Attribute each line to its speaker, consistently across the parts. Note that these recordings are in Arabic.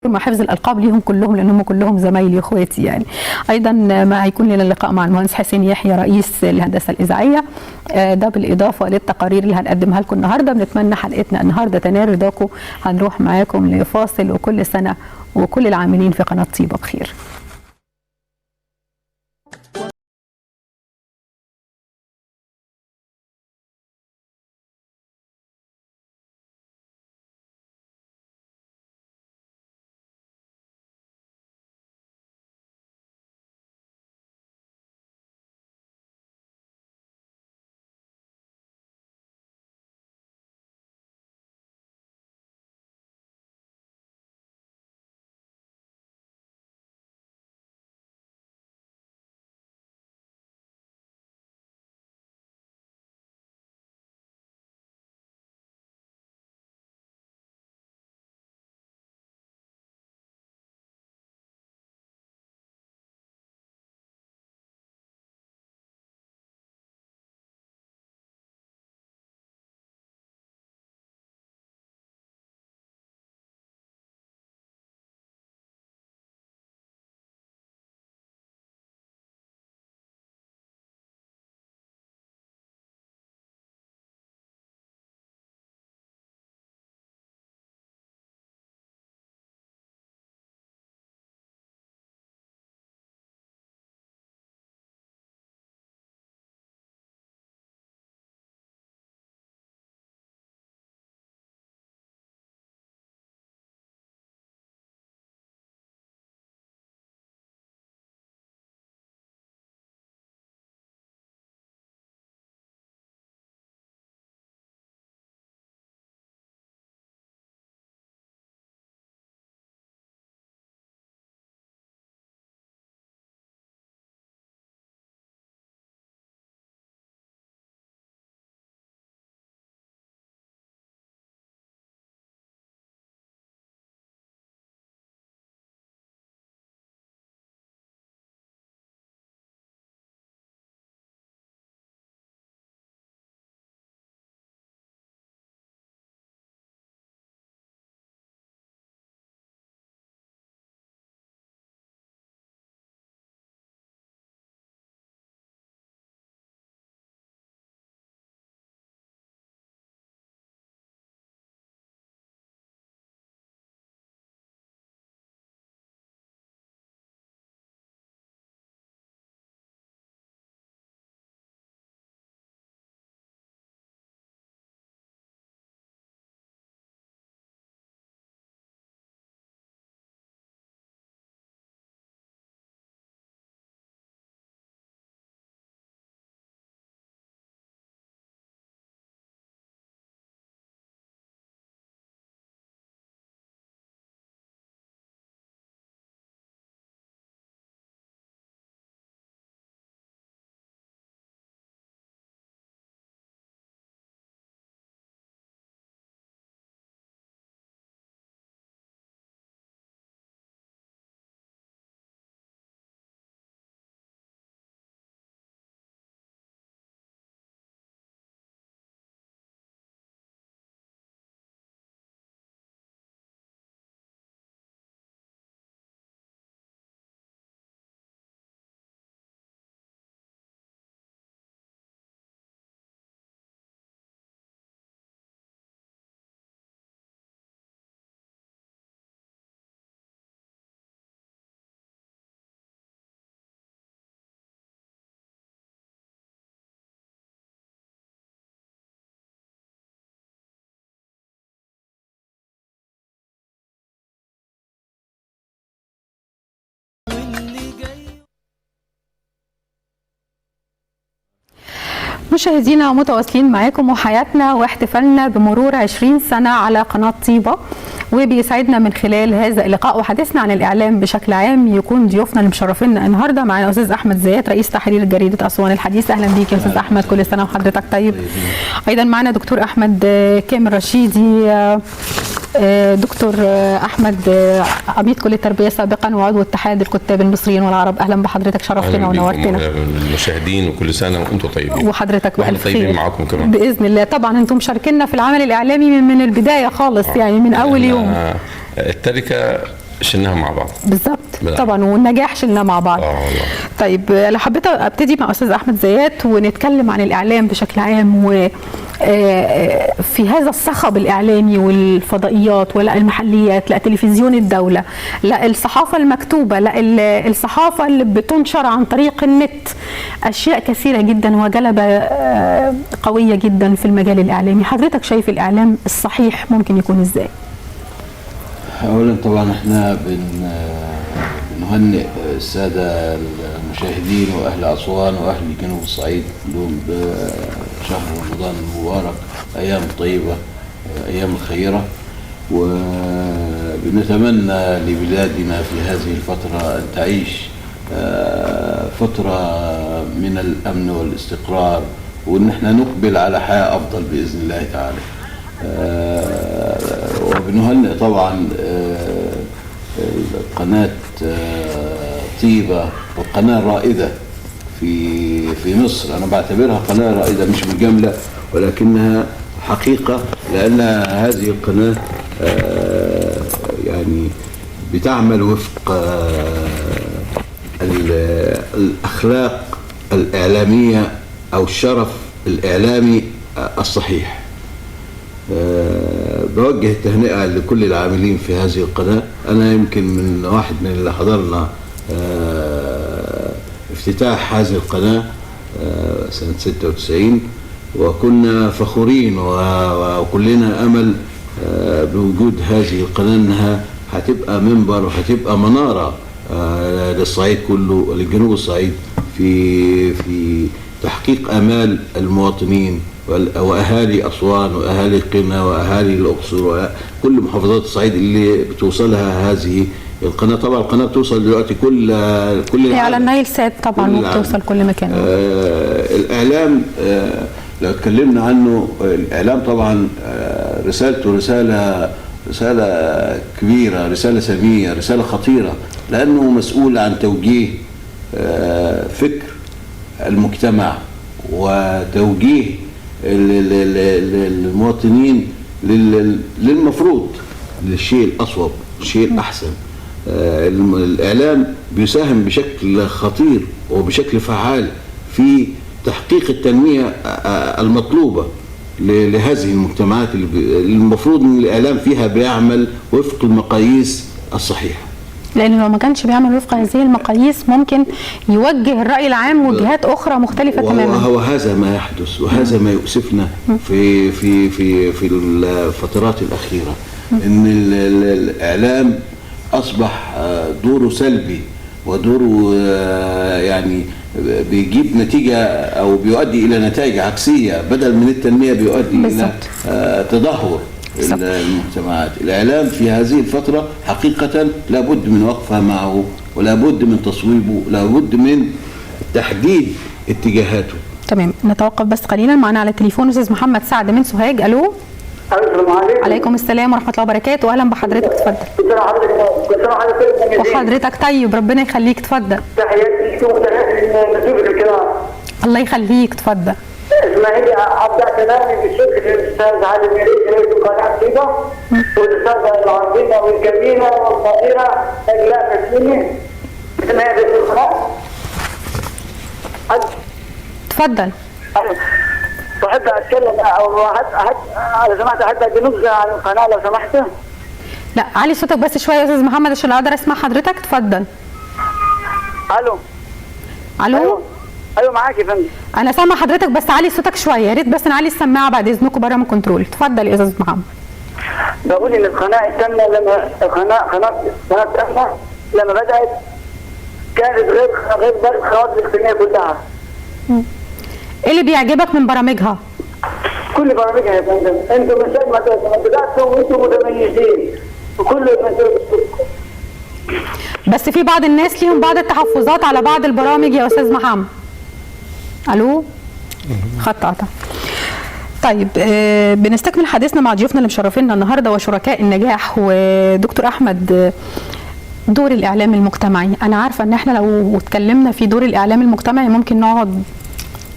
Speaker 1: مع حفظ الالقاب ليهم كلهم لانهم كلهم زمايلي واخواتي يعني. ايضا ما هيكون لنا لقاء مع المهندس حسين يحيى رئيس الهندسه الاذاعيه، ده بالاضافه للتقارير اللي هنقدمها لكم النهارده. بنتمنى حلقتنا النهارده تنال رضاكم. هنروح معاكم لفاصل، وكل سنه وكل العاملين في قناه طيبه بخير. مشاهدينا متواصلين معاكم وحياتنا واحتفالنا بمرور 20 سنة على قناة طيبة، وبيسعدنا من خلال هذا اللقاء وحديثنا عن الإعلام بشكل عام يكون ضيوفنا اللي مشرفينا النهارده. معانا أستاذ أحمد زيات رئيس تحرير جريدة أسوان الحديث. أهلا بيك يا أستاذ أحمد، كل سنة وحضرتك طيب. أيضا معانا دكتور أحمد كامل رشيدي، دكتور أحمد عميد كلية التربية سابقا وعضو اتحاد الكتاب المصريين والعرب. أهلا بحضرتك، شرفتنا ونورتنا.
Speaker 2: المشاهدين وكل سنة وأنتم طيبين.
Speaker 1: وحضرتك بألف خير.
Speaker 2: طيبين معاكم كمان
Speaker 1: بإذن الله. طبعا أنتم مشاركينا في العمل الإعلامي من البداية خالص، يعني من أول يوم.
Speaker 2: التركة شلناها مع بعض
Speaker 1: بالظبط طبعا، والنجاح شلناه مع بعض.
Speaker 2: والله.
Speaker 1: طيب لو حبيت ابتدي مع استاذ احمد زيات ونتكلم عن الاعلام بشكل عام، و في هذا الصخب الاعلامي والفضائيات، ولا المحليات، لا تلفزيون الدوله، لا الصحافه المكتوبه، لا الصحافه اللي بتنشر عن طريق النت، اشياء كثيره جدا وجلبه قويه جدا في المجال الاعلامي. حضرتك شايف الاعلام الصحيح ممكن يكون ازاي؟
Speaker 3: اولا طبعا احنا بنهنئ الساده المشاهدين واهل اسوان واهل جنوب الصعيد لهم بشهر رمضان المبارك، ايام طيبه، ايام الخيره، وبنتمنى لبلادنا في هذه الفتره ان تعيش فتره من الامن والاستقرار، وان احنا نقبل على حياه افضل باذن الله تعالى. وبنهنئ طبعا قناة طيبة، والقناة الرائدة في مصر. أنا بعتبرها قناة رائدة مش مجاملة، ولكنها حقيقة، لأن هذه القناة يعني بتعمل وفق الأخلاق الإعلامية أو الشرف الإعلامي الصحيح. بوجه التهنئة لكل العاملين في هذه القناة. أنا يمكن من واحد من اللي حضرنا افتتاح هذه القناة سنة 96، وكنا فخورين وكلنا أمل بوجود هذه القناة أنها هتبقى منبر وهتبقى منارة للصعيد كله ولجنوب الصعيد في تحقيق آمال المواطنين واهالي اسوان واهالي قنا واهالي الاقصر وكل محافظات الصعيد اللي بتوصلها هذه القناه. طبعا القناه بتوصل دلوقتي كل
Speaker 1: هي على النايل سات طبعا، وبتوصل كل مكان.
Speaker 3: الاعلام لو اتكلمنا عنه، الاعلام طبعا رسالته رساله كبيره، رساله ساميه، رساله خطيره، لانه مسؤول عن توجيه فكر المجتمع وتوجيه المواطنين للمفروض للشيء الأصوب، الشيء الأحسن. الإعلام بيساهم بشكل خطير وبشكل فعال في تحقيق التنمية المطلوبة لهذه المجتمعات اللي المفروض ان الإعلام فيها بيعمل وفق المقاييس الصحيحة.
Speaker 1: لأنه لو ما كانش بيعمل وفق هذه المقاييس ممكن يوجه الرأي العام وجهات أخرى مختلفة تماما.
Speaker 3: وهذا ما يحدث، وهذا ما يؤسفنا في الفترات الأخيرة، إن الإعلام أصبح دوره سلبي، ودوره يعني بيجيب نتيجة أو بيؤدي إلى نتائج عكسية، بدل من التنمية بيؤدي إلى تدهور المجتمعات. الإعلام في هذه الفترة حقيقة لابد من وقفة معه، ولابد من تصويبه، ولابد من تحديد اتجاهاته.
Speaker 1: تمام، نتوقف بس قليلا. معنا على التليفون أستاذ محمد سعد من سوهاج. ألو.
Speaker 4: السلام عليكم.
Speaker 1: عليكم السلام ورحمة الله وبركاته، أهلا بحضرتك، اتفضل. وحضرتك طيب، ربنا يخليك، اتفضل.
Speaker 4: تحياتي لكم وتحياتي الكرام.
Speaker 1: الله يخليك، اتفضل.
Speaker 4: اسماعيل، ابدا كلامي بالشكر للاستاذ علي مريد رئيس قناه طيبه، والاستاذه العظيمه والكبيره والصغيره اجلاء تسليمي مثل هذه القناه.
Speaker 1: اتفضل.
Speaker 4: بحب اتكلم او لو سمحت حتى نبذه عن القناه لو سمحت.
Speaker 1: لا، علي صوتك بس شويه يا استاذ محمد عشان اقدر اسمع حضرتك، اتفضل.
Speaker 4: الو.
Speaker 1: الو.
Speaker 4: ايوه معاك يا فندم.
Speaker 1: انا سامع حضرتك بس علي صوتك شويه، يا ريت بس نعلي السماعه بعد اذنكم بره من كنترول. اتفضل يا استاذ محمد.
Speaker 4: بقول ان القناه التامه لما قناه تامه لما بدات كانت غير الخواطر الاجتماعيه كلها.
Speaker 1: ايه اللي بيعجبك من برامجها؟
Speaker 4: كل برامجها يا فندم، انتم من ساعه ما بداتوا وانتم متميزين وكل
Speaker 1: بس في بعض الناس ليهم بعض التحفظات على بعض البرامج يا استاذ محمد. الو، خط قطع. طيب، بنستكمل حديثنا مع ضيوفنا اللي مشرفينا النهارده وشركاء النجاح. ودكتور احمد، دور الاعلام المجتمعي، انا عارفه ان احنا لو اتكلمنا في دور الاعلام المجتمعي ممكن نقعد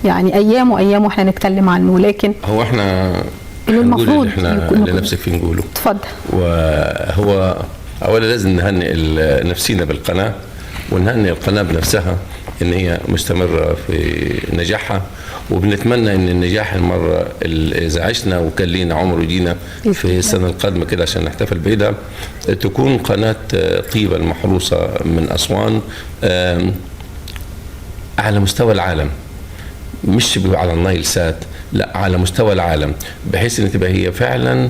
Speaker 1: يعني ايام وايام واحنا نتكلم عنه، لكن
Speaker 2: هو احنا
Speaker 1: المفروض
Speaker 2: اللي احنا اللي نفسك فيه نقوله.
Speaker 1: اتفضل.
Speaker 2: وهو اولا لازم نهنئ نفسينا بالقناه، ونهنئ القناه بنفسها ان هي مستمره في نجاحها، وبنتمنى ان النجاح المره اذا عشنا وكان لينا عمر وجينا في السنه القادمه كده عشان نحتفل بعيدها، تكون قناه طيبه المحروسه من اسوان على مستوى العالم، مش على النايل سات، لا على مستوى العالم، بحيث ان تبقى هي فعلا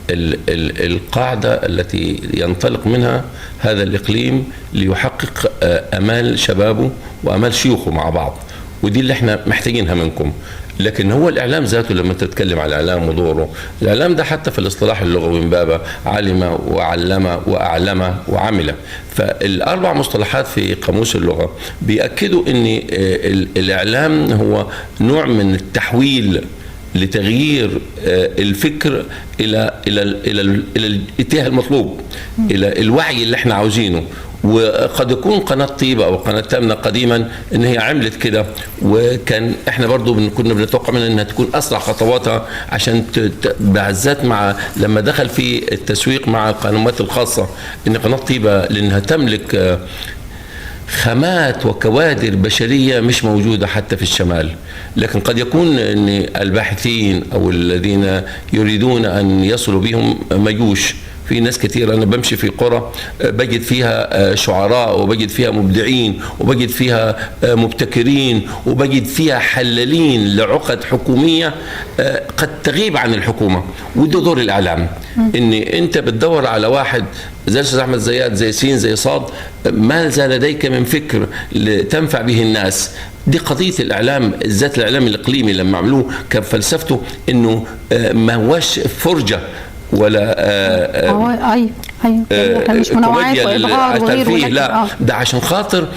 Speaker 2: القاعدة التي ينطلق منها هذا الإقليم ليحقق أمال شبابه وأمال شيوخه مع بعض، ودي اللي احنا محتاجينها منكم. لكن هو الإعلام ذاته لما تتكلم على الإعلام ودوره، الإعلام ده حتى في الاصطلاح اللغوي من بابه علم وعلم وأعلم وعمل، فالأربع مصطلحات في قاموس اللغة بيأكدوا أن الإعلام هو نوع من التحويل لتغيير الفكر الى الاتجاه المطلوب، الى الوعي اللي احنا عاوزينه. وقد يكون قناه طيبه او قناه تامنه قديما ان هي عملت كده، وكان احنا برضو كنا بنتوقع منها انها تكون اسرع خطواتها عشان بالذات مع لما دخل في التسويق مع القنوات الخاصه، ان قناه طيبه لانها تملك خامات وكوادر بشرية مش موجودة حتى في الشمال. لكن قد يكون أن الباحثين أو الذين يريدون أن يصلوا بهم مجوش. في ناس كتير أنا بمشي في قرى بجد فيها شعراء، وبجد فيها مبدعين، وبجد فيها مبتكرين، وبجد فيها حلالين لعقد حكومية قد تغيب عن الحكومة. وده دور الإعلام، إن أنت بتدور على واحد زي الأستاذ أحمد زياد، زي سين، زي صاد، ماذا لديك من فكر تنفع به الناس. دي قضية الإعلام، ذات الإعلام الإقليمي لما عملوه كان فلسفته إنه ما هوش فرجة ولا
Speaker 1: مش منوعات وإبهار وغيره،
Speaker 2: لا ده عشان خاطر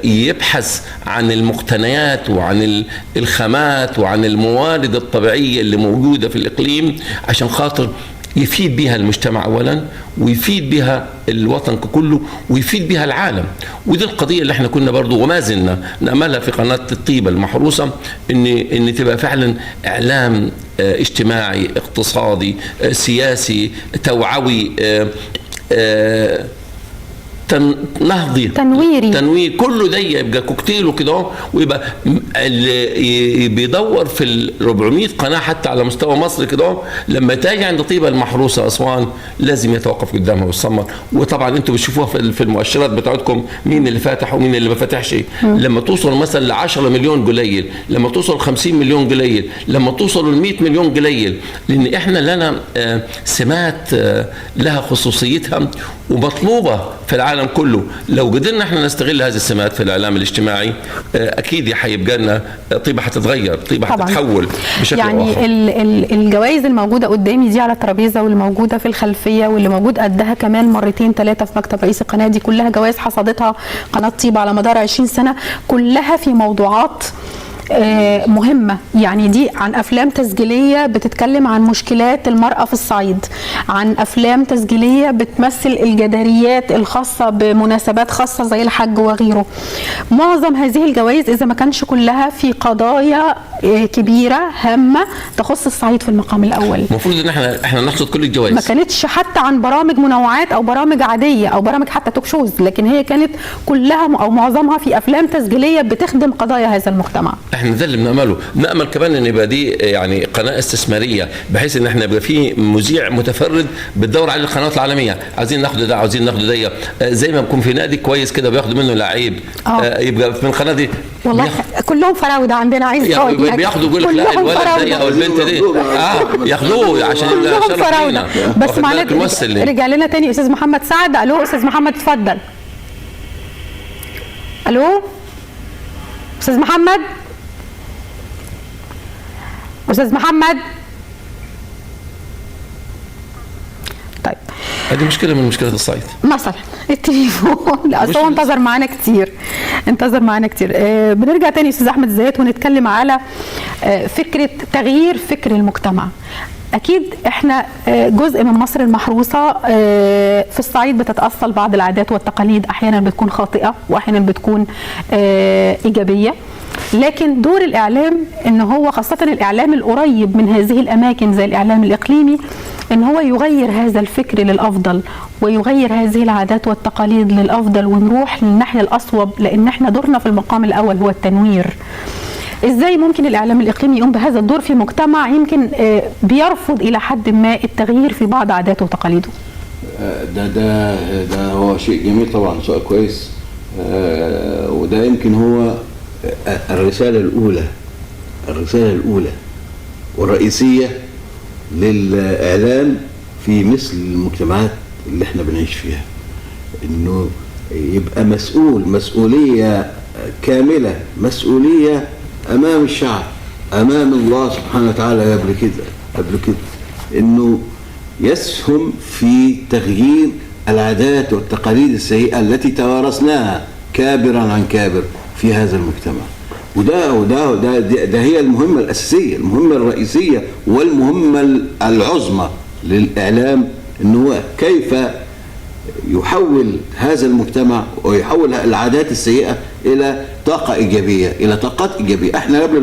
Speaker 2: يبحث عن المقتنيات وعن الخامات وعن الموارد الطبيعية اللي موجودة في الإقليم، عشان خاطر يفيد بها المجتمع أولا، ويفيد بها الوطن كله، ويفيد بها العالم. ودي القضية اللي احنا كنا برضو وما زلنا نأملها في قناة الطيبة المحروسة، ان تبقى فعلا إعلام اجتماعي، اقتصادي، سياسي، توعوي، نهضي، تنوير، كله ده يبقى كوكتيل كده، ويبقى اللي بيدور في ال 400 قناه حتى على مستوى مصر كده، لما تاجي عند طيبه المحروسه اسوان لازم يتوقف قدامها ويصمر. وطبعا انتوا بتشوفوها في المؤشرات بتاعتكم مين اللي فاتح ومين اللي ما فاتحش. لما توصل مثلا ل 10 مليون قليل، لما توصل 50 مليون قليل، لما توصل ل 100 مليون قليل، لان احنا لنا سمات لها خصوصيتها ومطلوبه في العالم كله. لو قدرنا احنا نستغل هذه السمات في الاعلام الاجتماعي اكيد هيبقى لنا طيبه، هتتغير، طيبه هتتحول بشكل
Speaker 1: يعني
Speaker 2: آخر.
Speaker 1: الجوائز الموجوده قدامي دي على الترابيزه، واللي موجوده في الخلفيه، واللي موجود قدها كمان مرتين ثلاثه في مكتب رئيس القناه، دي كلها جوائز حصدتها قناه طيبه على مدار 20 سنه، كلها في موضوعات مهمة. يعني دي عن أفلام تسجيلية بتتكلم عن مشكلات المرأة في الصعيد، عن أفلام تسجيلية بتمثل الجداريات الخاصة بمناسبات خاصة زي الحج وغيره. معظم هذه الجوائز إذا ما كانش كلها في قضايا كبيرة هامة تخص الصعيد في المقام الأول.
Speaker 2: المفروض إن احنا نحصد كل الجوائز.
Speaker 1: ما كانتش حتى عن برامج منوعات أو برامج عادية أو برامج حتى توك شوز، لكن هي كانت كلها أو معظمها في أفلام تسجيلية بتخدم قضايا هذا المجتمع.
Speaker 2: احنا ده اللي بنأمله. نأمل كمان ان يبقى دي يعني قناه استثماريه، بحيث ان احنا يبقى في مذيع متفرد بتدور على القنوات العالميه، عايزين ناخد ده، عايزين ناخد ده، زي ما بيكون في نادي كويس كده بياخدوا منه لعيب، يبقى من القناه دي
Speaker 1: والله كلهم فراوده عندنا، عايز
Speaker 2: بياخدوا يقول لك لا الولد ده او البنت دي ياخدوه عشان
Speaker 1: شرف لينا. بس معلش رجع لنا تاني استاذ محمد سعد. الو استاذ محمد اتفضل. الو استاذ محمد، استاذ محمد. طيب
Speaker 2: هذه مشكله من مشكلات الصعيد
Speaker 1: مثلا التليفون. لا اصل هو انتظر معانا كتير. بنرجع تاني استاذ احمد زياد ونتكلم على فكره تغيير فكر المجتمع. اكيد احنا جزء من مصر المحروسه في الصعيد بتتاصل بعض العادات والتقاليد، احيانا بتكون خاطئه واحيانا بتكون ايجابيه. لكن دور الاعلام ان هو خاصه الاعلام القريب من هذه الاماكن زي الاعلام الاقليمي ان هو يغير هذا الفكر للافضل ويغير هذه العادات والتقاليد للافضل ونروح للناحيه الاصوب، لان احنا دورنا في المقام الاول هو التنوير. ازاي ممكن الاعلام الاقليمي يقوم بهذا الدور في مجتمع يمكن بيرفض الى حد ما التغيير في بعض عاداته وتقاليده؟
Speaker 3: ده هو شيء جميل طبعا، سؤال كويس. وده يمكن هو الرسالة الأولى والرئيسية للإعلام في مثل المجتمعات اللي احنا بنعيش فيها، إنه يبقى مسؤولية كاملة، مسؤولية أمام الشعب، أمام الله سبحانه وتعالى قبل كده إنه يسهم في تغيير العادات والتقاليد السيئة التي توارثناها كابرا عن كابر في هذا المجتمع. وده هي المهمة الأساسية، المهمة الرئيسية والمهمة العظمى للإعلام، إنه هو كيف يحول هذا المجتمع ويحول العادات السيئة إلى طاقة إيجابية، إلى طاقات إيجابية. إحنا قبل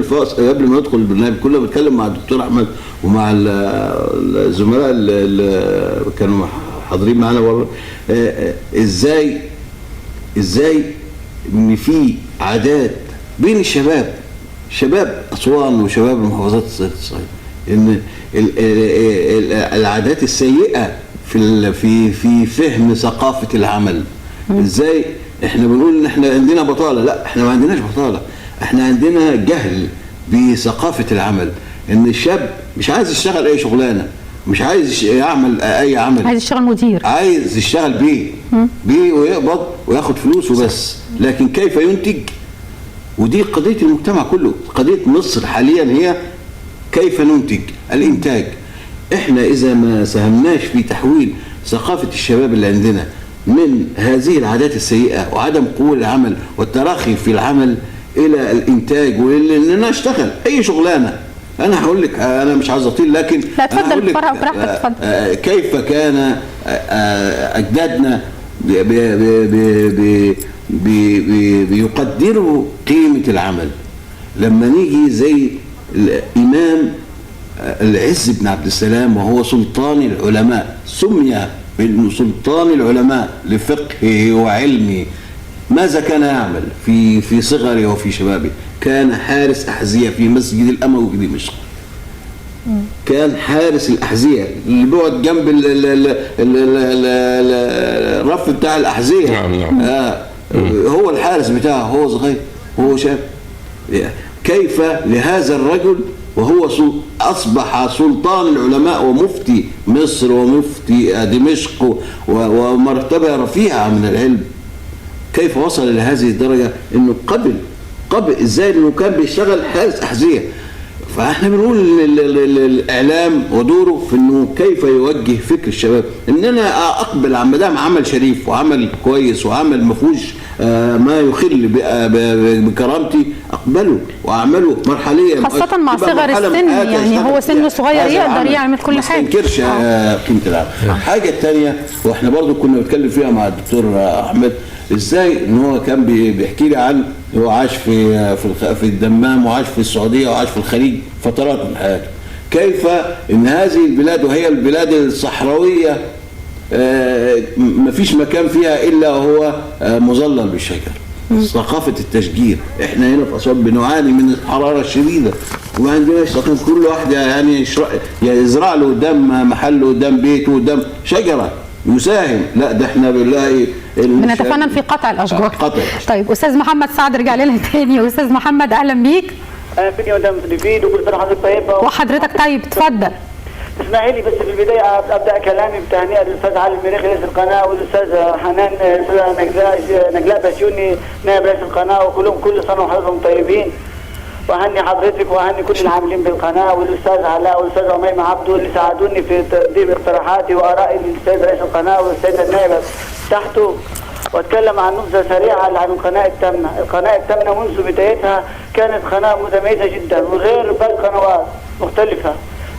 Speaker 3: ما ندخل البرنامج كنا بنتكلم مع الدكتور أحمد ومع الزملاء اللي كانوا حاضرين معنا بره، إزاي إن في عادات بين شباب أسوان وشباب المحافظات الصعيدة، إن العادات السيئة في فهم ثقافة العمل. ازاي احنا بنقول ان احنا عندنا بطالة؟ لا، احنا ما عندناش بطالة، احنا عندنا جهل بثقافة العمل. ان الشاب مش عايز يشتغل اي شغلانة، مش عايز يعمل اي عمل،
Speaker 1: عايز يشتغل مدير، عايز
Speaker 3: يشتغل بيه ويقبض وياخد فلوس وبس. لكن كيف ينتج؟ ودي قضية المجتمع كله، قضية مصر حاليا هي كيف ننتج، الانتاج. احنا اذا ما ساهمناش في تحويل ثقافة الشباب اللي عندنا من هذه العادات السيئة وعدم قبول العمل والتراخي في العمل الى الانتاج، وان اشتغل اي شغلانة. انا هقول لك، انا مش عايز اطيل، لكن
Speaker 1: لا اتفضل براحتك اتفضل.
Speaker 3: كيف كان اجدادنا بيقدروا قيمة العمل. لما نيجي زي الامام العز بن عبد السلام وهو سلطان العلماء، سمي بأنه سلطان العلماء لفقهه وعلمه، ماذا كان يعمل في صغره وفي شبابه؟ كان حارس أحذية في مسجد الأموي في دمشق. كان حارس الأحذية اللي بيقعد جنب الرف بتاع الأحذية. هو الحارس بتاعه، هو صغير، هو شاب. كيف لهذا الرجل وهو أصبح سلطان العلماء ومفتي مصر ومفتي دمشق ومرتبة رفيعة من العلم، كيف وصل لهذه الدرجة؟ إنه قبل إزاي إنه كان بيشتغل حارس أحذية. فاحنا بنقول الإعلام ودوره في إنه كيف يوجه فكر الشباب، إن أنا أقبل على مدام عمل شريف وعمل كويس وعمل مفهوش ما يخل بكرامتي، أقبله وأعمله مرحليا،
Speaker 1: خاصة مع صغر السن. يعني هو سنه صغير يقدر يعمل كل حاجة، ما
Speaker 3: ينكرش قيمة العمل. حاجة الثانية واحنا برضو كنا بنتكلم فيها مع الدكتور أحمد، ازاي ان هو كان بيحكي لي عن هو عاش في الدمام وعاش في السعوديه وعاش في الخليج فترات من حياته، كيف ان هذه البلاد وهي البلاد الصحراويه ما فيش مكان فيها الا هو مظلل بالشجر. ثقافه التشجير، احنا هنا في اسوان بنعاني من الحراره الشديده وما عندناش ثقافه. كل واحد يعني يزرع له قدام محله قدام بيته قدام شجره يساهم. لا، ده احنا بنلاقي
Speaker 1: بنتفنن في قطع الاشجار. طيب استاذ محمد سعد رجع لنا تاني. استاذ محمد اهلا بيك.
Speaker 4: اهلا بيك يا مدام نفيد، وكل سنه وحضرتك طيبه.
Speaker 1: وحضرتك طيب، اتفضل.
Speaker 4: اسمعي لي بس في البدايه ابدا كلامي بتهنئه للاستاذ علي المريخي رئيس القناه، والاستاذ حنان نجلاء بسيوني نائب رئيس القناه، وكلهم كل سنه وحضرتكم طيبين. واهني حضرتك واهني كل العاملين بالقناه، والاستاذ علاء والاستاذ عميمه عبده اللي ساعدوني في تقديم اقتراحاتي وارائي للسيد رئيس القناه والسيد النائب تحته. واتكلم عن نبذه سريعه عن القناه التامنه. القناه التامنه منذ بدايتها كانت قناه متميزه جدا وغير باقي القنوات مختلفه.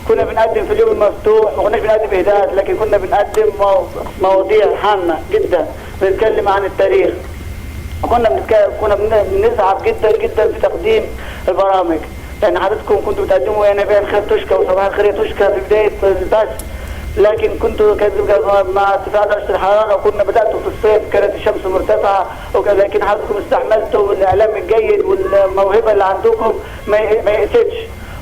Speaker 4: كنا بنقدم في اليوم المفتوح، ما كناش بنقدم اهداءات، لكن كنا بنقدم مواضيع هامه جدا. بنتكلم عن التاريخ، كنا بنزعج جدا جدا في تقديم البرامج، لان حضرتكم كنتوا بتقدموا يا نبيع الخير تشكى وصباح الخير يا تشكى في بدايه البث، لكن كنتوا مع ارتفاع درجه الحراره وكنا بداتوا في الصيف كانت الشمس مرتفعه، لكن حضرتكم استحملتوا الاعلام الجيد والموهبه اللي عندكم ما يقتش.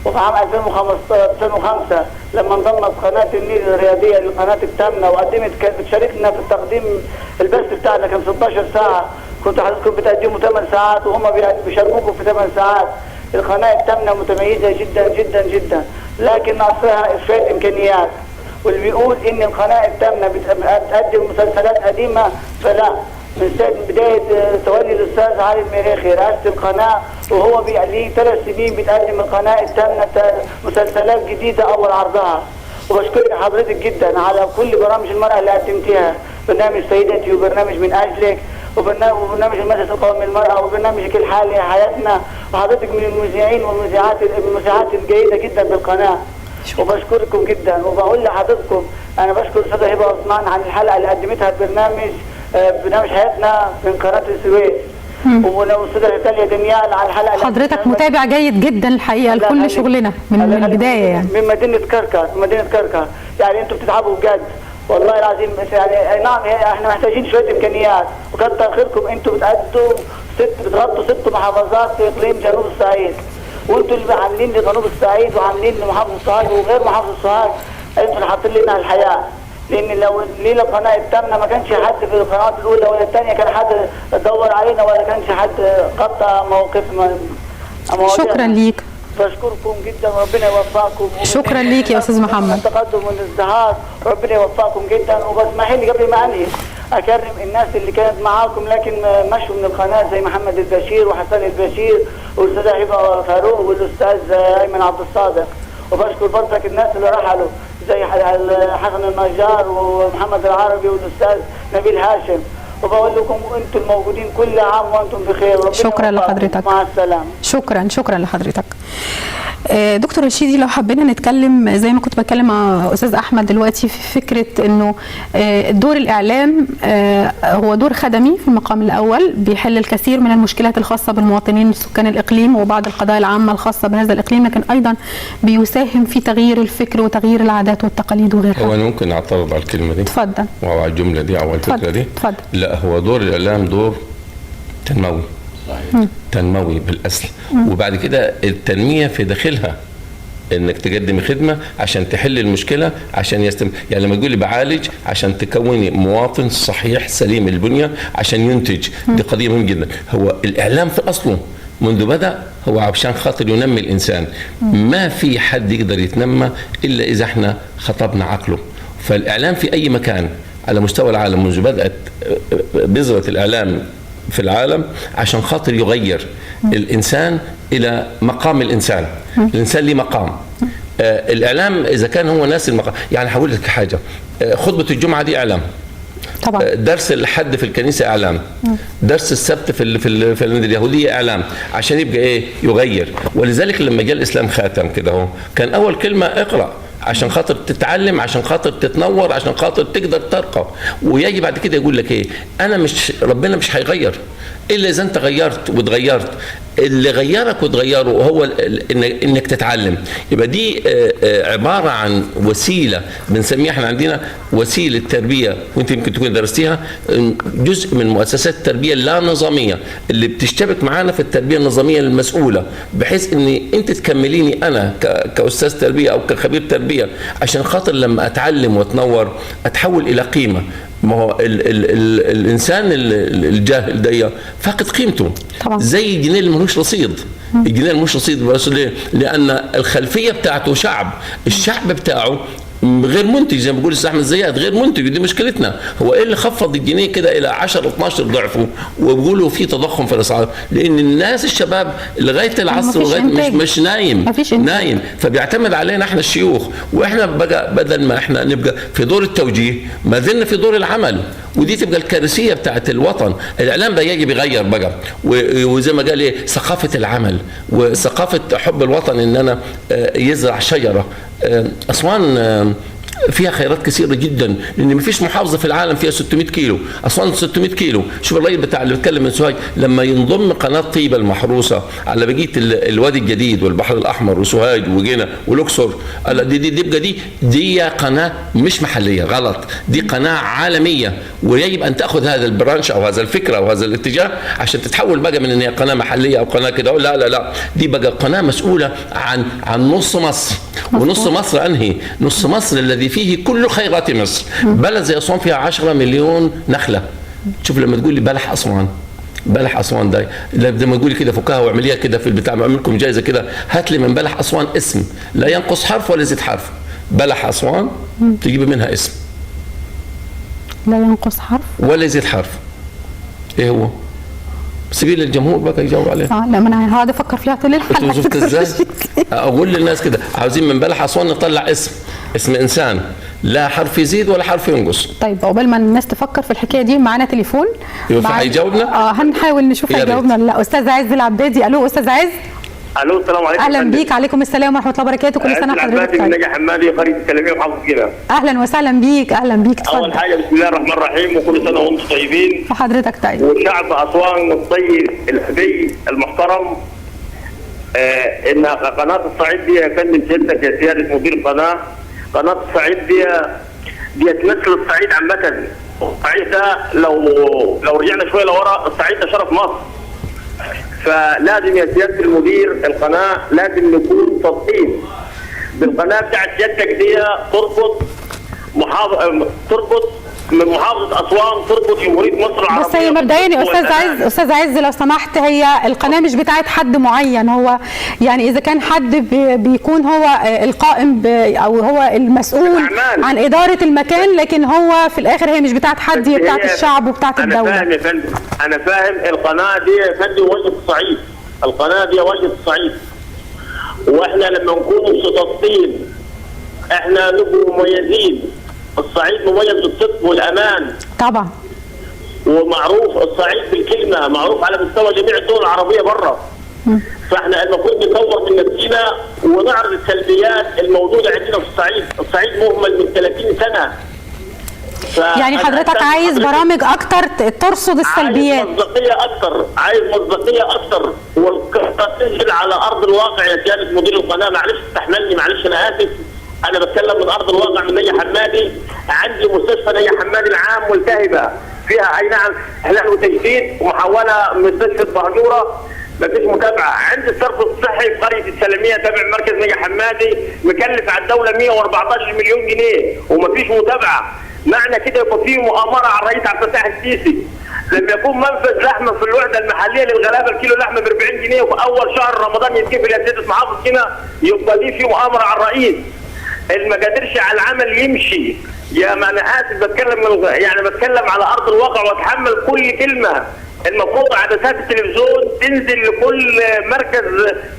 Speaker 4: وفي عام 2005 لما انضمت قناه النيل الرياضيه لقناه التامنه وقدمت كانت بتشاركنا في التقديم، البث بتاعنا كان 16 ساعه، كنتوا حضرتكم بتقدموا 8 ساعات وهم بيشاركوكم في 8 ساعات. القناه التامنه متميزه جدا جدا جدا، لكن ناقصها افراد امكانيات. واللي بيقول ان القناه التامنه بتقدم مسلسلات قديمه فلا، من ساعه بدايه تولي الاستاذ علي المريخي رئاسه القناه وهو ليه 3 سنين بتقدم القناه التامنه مسلسلات جديده اول عرضها. وبشكرك حضرتك جدا على كل برامج المراه اللي قدمتيها، برنامج سيدتي وبرنامج من اجلك وبرنامج المجلس القومي للمراه وبرنامجك الحالي حياتنا، وحضرتك من المذيعين والمذيعات الجيده جدا بالقناه. وبشكركم جدا وبقول لحضرتكم انا بشكر الاستاذه هبه عثمان عن الحلقه اللي قدمتها برنامج حياتنا من قناه السويس، والاستاذه تاليا دانيال على الحلقه.
Speaker 1: حضرتك متابع جيد جدا الحقيقه لكل شغلنا من البدايه يعني.
Speaker 4: من مدينه كركر يعني انتم بتتعبوا بجد والله العظيم، يعني نعم احنا محتاجين شويه امكانيات، وكتر خيركم انتم بتغطوا 6 محافظات في اقليم جنوب الصعيد، وانتوا اللي عاملين لجنوب الصعيد وعاملين لمحافظه سوهاج وغير محافظه سوهاج، انتوا اللي حاطين لنا الحياه. لان لو ليله القناه التامنه ما كانش حد في القنوات الاولى ولا الثانيه كان حد دور علينا ولا كانش حد غطى مواقفنا.
Speaker 1: شكرا ليك.
Speaker 4: بشكركم جدا وربنا يوفقكم.
Speaker 1: شكرا ليك يا استاذ محمد.
Speaker 4: التقدم والازدهار وربنا يوفقكم جدا. وبسمحي لي قبل ما انهي اكرم الناس اللي كانت معاكم لكن مشوا من القناه زي محمد البشير وحسن البشير والاستاذه هبه فاروق والاستاذ ايمن عبد الصادق. وبشكر برضك الناس اللي رحلوا زي حسن النجار ومحمد العربي والاستاذ نبيل هاشم. وبقول لكم انتم الموجودين كل عام وانتم بخير.
Speaker 1: شكرا لحضرتك.
Speaker 4: مع السلامه.
Speaker 1: شكرا لحضرتك. دكتور رشيدي، لو حبينا نتكلم زي ما كنت بتكلم مع استاذ احمد دلوقتي في فكره انه دور الاعلام هو دور خدمي في المقام الاول، بيحل الكثير من المشكلات الخاصه بالمواطنين سكان الاقليم وبعض القضايا العامه الخاصه بهذا الاقليم، لكن ايضا بيساهم في تغيير الفكر وتغيير العادات والتقاليد وغيرها.
Speaker 2: هو انا ممكن اعترض على الكلمه دي؟
Speaker 1: اتفضل.
Speaker 2: وعلى الجمله دي او الفكره دي؟
Speaker 1: اتفضل.
Speaker 2: لا، هو دور الاعلام دور تنموي. صحيح. تنموي بالاصل. وبعد كده التنميه في داخلها انك تقدم خدمه عشان تحل المشكله عشان يستمر. يعني لما تقول لي بعالج عشان تكوني مواطن صحيح سليم البنيه عشان ينتج، دي قضيه مهمه جدا. هو الاعلام في اصله منذ بدا هو عشان خاطر ينمي الانسان. ما في حد يقدر يتنمى الا اذا احنا خطبنا عقله. فالاعلام في اي مكان على مستوى العالم منذ بدات بذره الاعلام في العالم عشان خاطر يغير الإنسان إلى مقام الإنسان. الإنسان ليه مقام. الإعلام إذا كان هو ناس المقام، يعني هقول لك حاجة، خطبة الجمعة دي إعلام طبعا، درس الحد في الكنيسة إعلام، درس السبت في اليهودية إعلام، عشان يبقى إيه؟ يغير. ولذلك لما جاء الإسلام خاتم كده هو كان أول كلمة اقرأ، عشان خاطر تتعلم، عشان خاطر تتنور، عشان خاطر تقدر ترقى. ويجي بعد كده يقول لك ايه؟ ربنا مش هيغير الا اذا انت غيرت وتغيرت. اللي غيرك وتغيره هو انك تتعلم. يبقى دي عباره عن وسيله بنسميها احنا عندنا وسيله تربيه، وانت يمكن تكون درستيها، جزء من مؤسسات التربيه اللا نظاميه اللي بتشتبك معانا في التربيه النظاميه المسؤوله، بحيث ان انت تكمليني انا كاستاذ تربيه او كخبير تربيه عشان خاطر لما اتعلم واتنور اتحول الى قيمه. ما هو الانسان الجاهل ده فاقد قيمته طبعا. زي الجنيه اللي ملوش رصيد. الجنيه اللي ملوش رصيد بس ليه؟ لان الخلفيه بتاعته الشعب بتاعه غير منتج، زي ما بيقول احمد زياد، غير منتج. ودي مشكلتنا. هو ايه اللي خفض الجنيه كده الى 10 12 ضعفه وبيقولوا في تضخم في الاسعار؟ لان الناس الشباب لغايه العصر لغايه مش نايم، فبيعتمد علينا احنا الشيوخ. واحنا بقى بدل ما احنا نبقى في دور التوجيه ما زلنا في دور العمل، ودي تبقى الكارثيه بتاعت الوطن. الاعلام بقى يجي بيغير بقى، وزي ما قال ايه، ثقافه العمل وثقافه حب الوطن، ان انا يزرع شجره. أسوان فيها خيرات كثيره جدا، لان ما فيش محافظه في العالم فيها 600 كيلو. اسوان 600 كيلو. شوف الراجل بتاع اللي بيتكلم من سوهاج لما ينضم قناه طيبه المحروسه على بقيه الوادي الجديد والبحر الاحمر وسوهاج وجنة والاقصر، دي قناه مش محليه، غلط، دي قناه عالميه، ويجب ان تاخذ هذا البرانش او هذا الفكره او هذا الاتجاه عشان تتحول بقى من ان هي قناه محليه او قناه كده. لا لا لا، دي بقى قناه مسؤوله عن نص مصر. ونص مصر انهي؟ نص مصر الذي فيه كل خيرات مصر. بلد زي اسوان فيها 10 مليون نخله. شوف لما تقول لي بلح اسوان، بلح اسوان ده لما تقولي كده فكها واعمليها كده في البتاع، بعمل لكم جايزه كده، هات لي من بلح اسوان اسم لا ينقص حرف ولا يزيد حرف. بلح اسوان تجيب منها اسم
Speaker 1: لا ينقص حرف
Speaker 2: ولا يزيد حرف. ايه هو؟ سبيل الجمهور بقى يجاوب عليه.
Speaker 1: لا ما انا هقعد افكر فيها طول الحلقه.
Speaker 2: شفت ازاي؟ اقول للناس كده عاوزين من بلح اسوان نطلع اسم انسان لا حرف يزيد ولا حرف ينقص.
Speaker 1: طيب عقبال ما الناس تفكر في الحكايه دي معانا تليفون.
Speaker 2: هيجاوبنا؟
Speaker 1: هنحاول نشوف هيجاوبنا ولا لا. استاذ عز العبادي. الو استاذ عز.
Speaker 5: الو السلام عليكم.
Speaker 1: اهلا بيك. عليكم السلام ورحمه الله وبركاته. كل سنه وحضرتك
Speaker 5: طيب. نجا حمادي قريه السلميه وحافظ كده.
Speaker 1: اهلا وسهلا بيك. اهلا بيك. اتفضل.
Speaker 5: اول حاجه بسم الله الرحمن الرحيم وكل سنه وانتم طيبين.
Speaker 1: وحضرتك طيب.
Speaker 5: وشعب اسوان الطيب الهدي المحترم. ان قناه الصعيد دي يا فندم سيادتك يا سياده مدير القناه، قناه الصعيد دي تمثل الصعيد عامه. الصعيد ده لو رجعنا شويه لورا، الصعيد ده شرف مصر. فلازم يا سياده المدير القناه لازم نكون صادقين بالقناه بتاعت سيادتك دي، تربط من محافظه اسوان، تربط جمهوريه مصر العربيه.
Speaker 1: بس هي مبدئيا يا استاذ عز لو سمحت، هي القناه مش بتاعت حد معين. هو يعني اذا كان حد بيكون هو القائم او هو المسؤول عن اداره المكان، لكن هو في الاخر هي مش بتاعت حد، هي بتاعت الشعب وبتاعت الدوله.
Speaker 5: انا فاهم يا فندم، انا فاهم. القناه دي يا فندم وجه الصعيد، القناه دي وجه الصعيد. واحنا لما نكون صادقين احنا نبقى مميزين. الصعيد مميز بالصدق والامان
Speaker 1: طبعا،
Speaker 5: ومعروف الصعيد بالكلمه، معروف على مستوى جميع الدول العربيه بره. فاحنا المفروض نطور من نفسنا ونعرض السلبيات الموجوده عندنا في الصعيد. الصعيد مهمل من 30 سنه.
Speaker 1: يعني حضرتك عايز برامج اكتر ترصد السلبيات،
Speaker 5: عايز مصداقيه اكتر وتنزل على ارض الواقع يا سياده مدير القناه. معلش استحملني، معلش انا اسف. انا بتكلم من ارض الواقع من نجا حمادي. عندي مستشفى نجا حمادي العام ملتهبه، فيها اي نعم احلال وتجديد ومحوله مستشفى بهجوره، ما فيش متابعه. عندي الصرف الصحي في قريه السلميه تابع مركز نجا حمادي مكلف على الدوله 114 مليون جنيه وما فيش متابعه. معنى كده يبقى في مؤامره على الرئيس عبد الفتاح السيسي. لما يكون منفذ لحمه في الوحده المحليه للغلابه الكيلو لحمه ب 40 جنيه وفي اول شهر رمضان يتقفل يا سياده محافظ هنا، يبقى دي في مؤامره على الرئيس. اللي ما قادرش على العمل يمشي. يا ما انا اسف بتكلم على ارض الواقع واتحمل كل كلمه. المفروض عدسات التلفزيون تنزل لكل مركز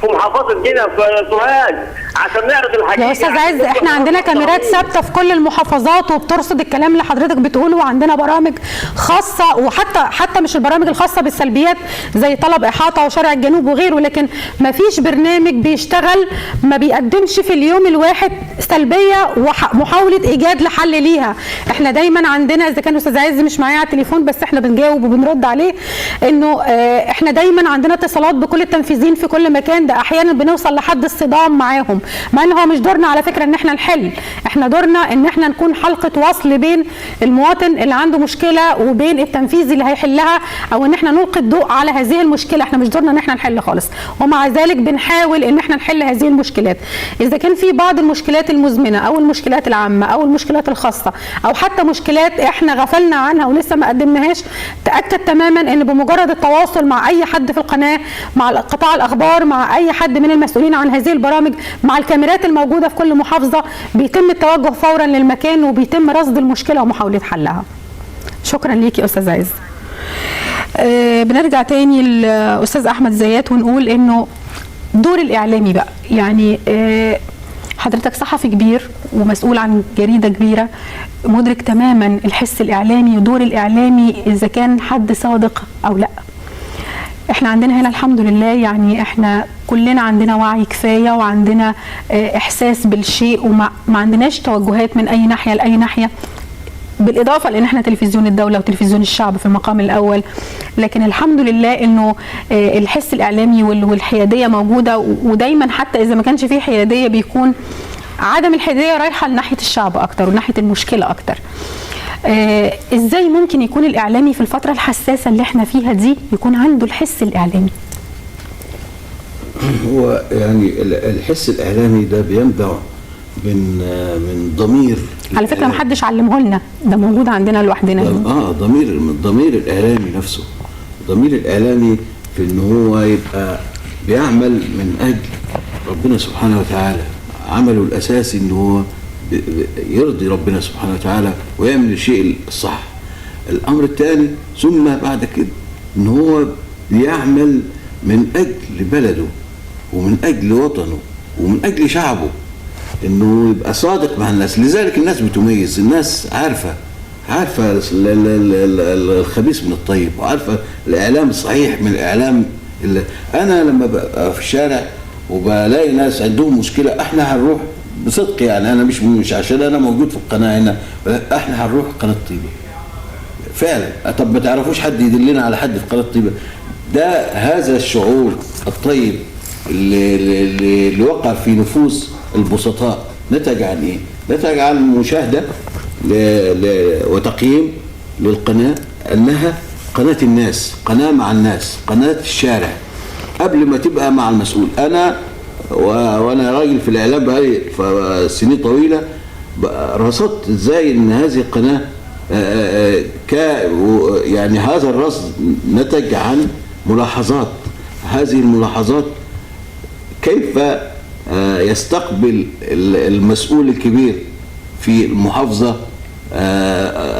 Speaker 5: في محافظه جنة في سوهاج عشان نعرض الحقيقه.
Speaker 1: يا استاذ عز احنا عندنا كاميرات ثابته في كل المحافظات وبترصد الكلام اللي حضرتك بتقوله، وعندنا برامج خاصه، وحتى مش البرامج الخاصه بالسلبيات زي طلب احاطه وشارع الجنوب وغيره، لكن ما فيش برنامج بيشتغل ما بيقدمش في اليوم الواحد سلبيه ومحاوله ايجاد لحل ليها. احنا دايما عندنا، اذا كان استاذ عز مش معايا على التليفون بس احنا بنجاوب وبنرد عليه، انه احنا دايما عندنا اتصالات بكل التنفيذيين في كل مكان. ده احيانا بنوصل لحد الصدام معاهم، مع ان هو مش دورنا على فكره ان احنا نحل، احنا دورنا ان احنا نكون حلقه وصل بين المواطن اللي عنده مشكله وبين التنفيذي اللي هيحلها، او ان احنا نلقي الضوء على هذه المشكله. احنا مش دورنا ان احنا نحل خالص، ومع ذلك بنحاول ان احنا نحل هذه المشكلات. اذا كان في بعض المشكلات المزمنه او المشكلات العامه او المشكلات الخاصه او حتى مشكلات احنا غفلنا عنها ولسه ما قدمناهاش، تاكد تماما ان بمجرد التواصل مع اي حد في القناه، مع قطاع الاخبار، مع اي حد من المسؤولين عن هذه البرامج، مع الكاميرات الموجوده في كل محافظه، بيتم التوجه فورا للمكان وبيتم رصد المشكله ومحاوله حلها. شكرا ليك يا استاذ عز. بنرجع تاني للاستاذ احمد زيات ونقول انه دور الاعلامي بقى، يعني حضرتك صحفي كبير ومسؤول عن جريده كبيره، مدرك تماما الحس الاعلامي ودور الاعلامي اذا كان حد صادق او لا. احنا عندنا هنا الحمد لله، يعني احنا كلنا عندنا وعي كفايه وعندنا احساس بالشيء، وما عندناش توجهات من اي ناحيه لاي ناحيه، بالاضافه لان احنا تلفزيون الدوله وتلفزيون الشعب في المقام الاول. لكن الحمد لله انه الحس الاعلامي والحياديه موجوده، ودايما حتى اذا ما كانش فيه حياديه بيكون عدم الحياديه رايحه لناحيه الشعب اكتر وناحيه المشكله اكتر. ازاي ممكن يكون الاعلامي في الفتره الحساسه اللي احنا فيها دي يكون عنده الحس الاعلامي؟
Speaker 3: هو يعني الحس الاعلامي ده بينبع من ضمير،
Speaker 1: على فكره ما حدش علمه لنا، ده موجود عندنا لوحدنا.
Speaker 3: ضمير الاعلامي نفسه. ضمير الاعلامي في ان هو يبقى بيعمل من اجل ربنا سبحانه وتعالى، عمله الاساسي ان هو يرضي ربنا سبحانه وتعالى ويعمل الشيء الصح. الامر الثاني ثم بعد كده ان هو بيعمل من اجل بلده ومن اجل وطنه ومن اجل شعبه، انه يبقى صادق مع الناس. لذلك الناس بتميز، الناس عارفه الخبيث من الطيب، وعارفه الاعلام الصحيح من الاعلام انا لما ببقى في الشارع وبلاقي ناس عندهم مشكله، احنا هنروح بصدق، يعني انا مش عشان انا موجود في القناه هنا، احنا هنروح قناه طيبه فعلا. طب ما تعرفوش حد يدلنا على حد في قناه طيبه؟ ده هذا الشعور الطيب اللي وقع في نفوس البسطاء نتج عن ايه؟ نتج عن مشاهده وتقييم للقناه انها قناه الناس، قناه مع الناس، قناه الشارع، قبل ما تبقى مع المسؤول. انا وانا راجل في الاعلام بقالي سنين طويله، رصدت ازاي ان هذه القناه يعني هذا الرصد نتج عن ملاحظات. هذه الملاحظات كيف يستقبل المسؤول الكبير في المحافظه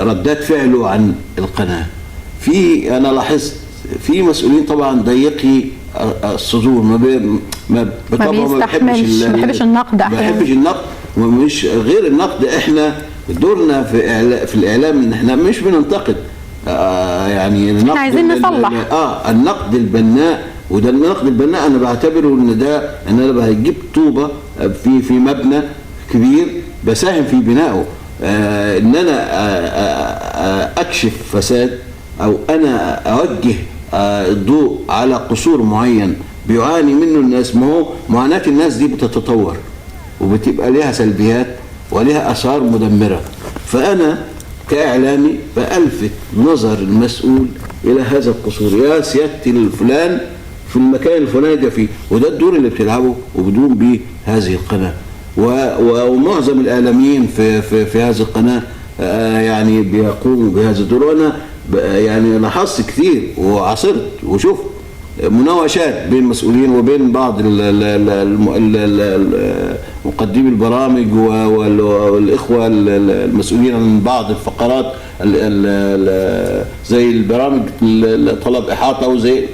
Speaker 3: ردات فعله عن القناه. انا لاحظت في مسؤولين طبعا ضيقي الصدور، ما
Speaker 1: بيحبش النقد،
Speaker 3: ما بيحبش النقد. ومش غير النقد، احنا دورنا في الاعلام ان احنا مش بننتقد، يعني
Speaker 1: احنا عايزين نصلح.
Speaker 3: النقد البناء، وده النقد البناء انا بعتبره ان انا بجيب طوبه في مبنى كبير بساهم في بنائه، ان انا اكشف فساد، او انا اوجه الضوء على قصور معين بيعاني منه الناس. ما هو معاناة الناس دي بتتطور وبتبقى لها سلبيات ولها آثار مدمرة، فأنا كإعلامي بألفت نظر المسؤول إلى هذا القصور، يا سيادة الفلان في المكان الفلاني ده فيه، وده الدور اللي بتلعبه وبدون به هذه القناة. ومعظم الإعلاميين في هذه القناة يعني بيقوموا بهذا الدور. وأنا يعني لاحظت كتير وعاصرت وشفت مناوشات بين المسؤولين وبين بعض مقدمي البرامج والإخوة المسؤولين عن بعض الفقرات زي البرامج طلب إحاطة وزي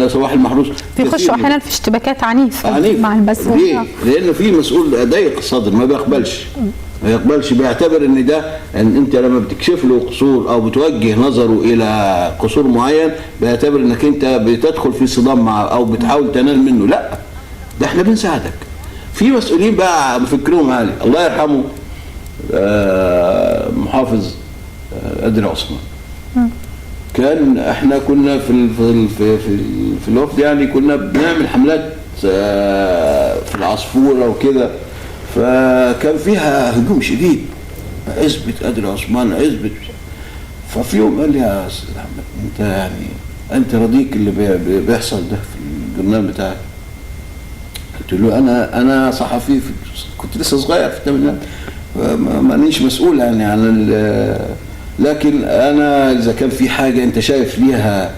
Speaker 3: صباح المحروس،
Speaker 1: بيخشوا أحيانا في اشتباكات عنيفة مع المسؤولين.
Speaker 3: لأنه في مسؤول ضيق الصدر ما بيقبلش، بيعتبر ان ده ان انت لما بتكشف له قصور او بتوجه نظره الى قصور معين بيعتبر انك انت بتدخل في صدام معه او بتحاول تنال منه. لا، ده احنا بنساعدك. في مسؤولين بقى فكرهم عالي، الله يرحمه محافظ أدري عثمان، كان احنا كنا في الوفد، يعني كنا بنعمل حملات في العصفورة وكده، فكان فيها هجوم شديد، عزبة أدري عثمان عزبة. ففي يوم قال لي يا أستاذ أحمد، أنت يعني أنت رضيك اللي بيحصل ده في البرنامج بتاعك؟ قلت له أنا صحفي، كنت لسه صغير في الثمانينات، مانيش مسؤول يعني عن لكن أنا إذا كان في حاجة أنت شايف ليها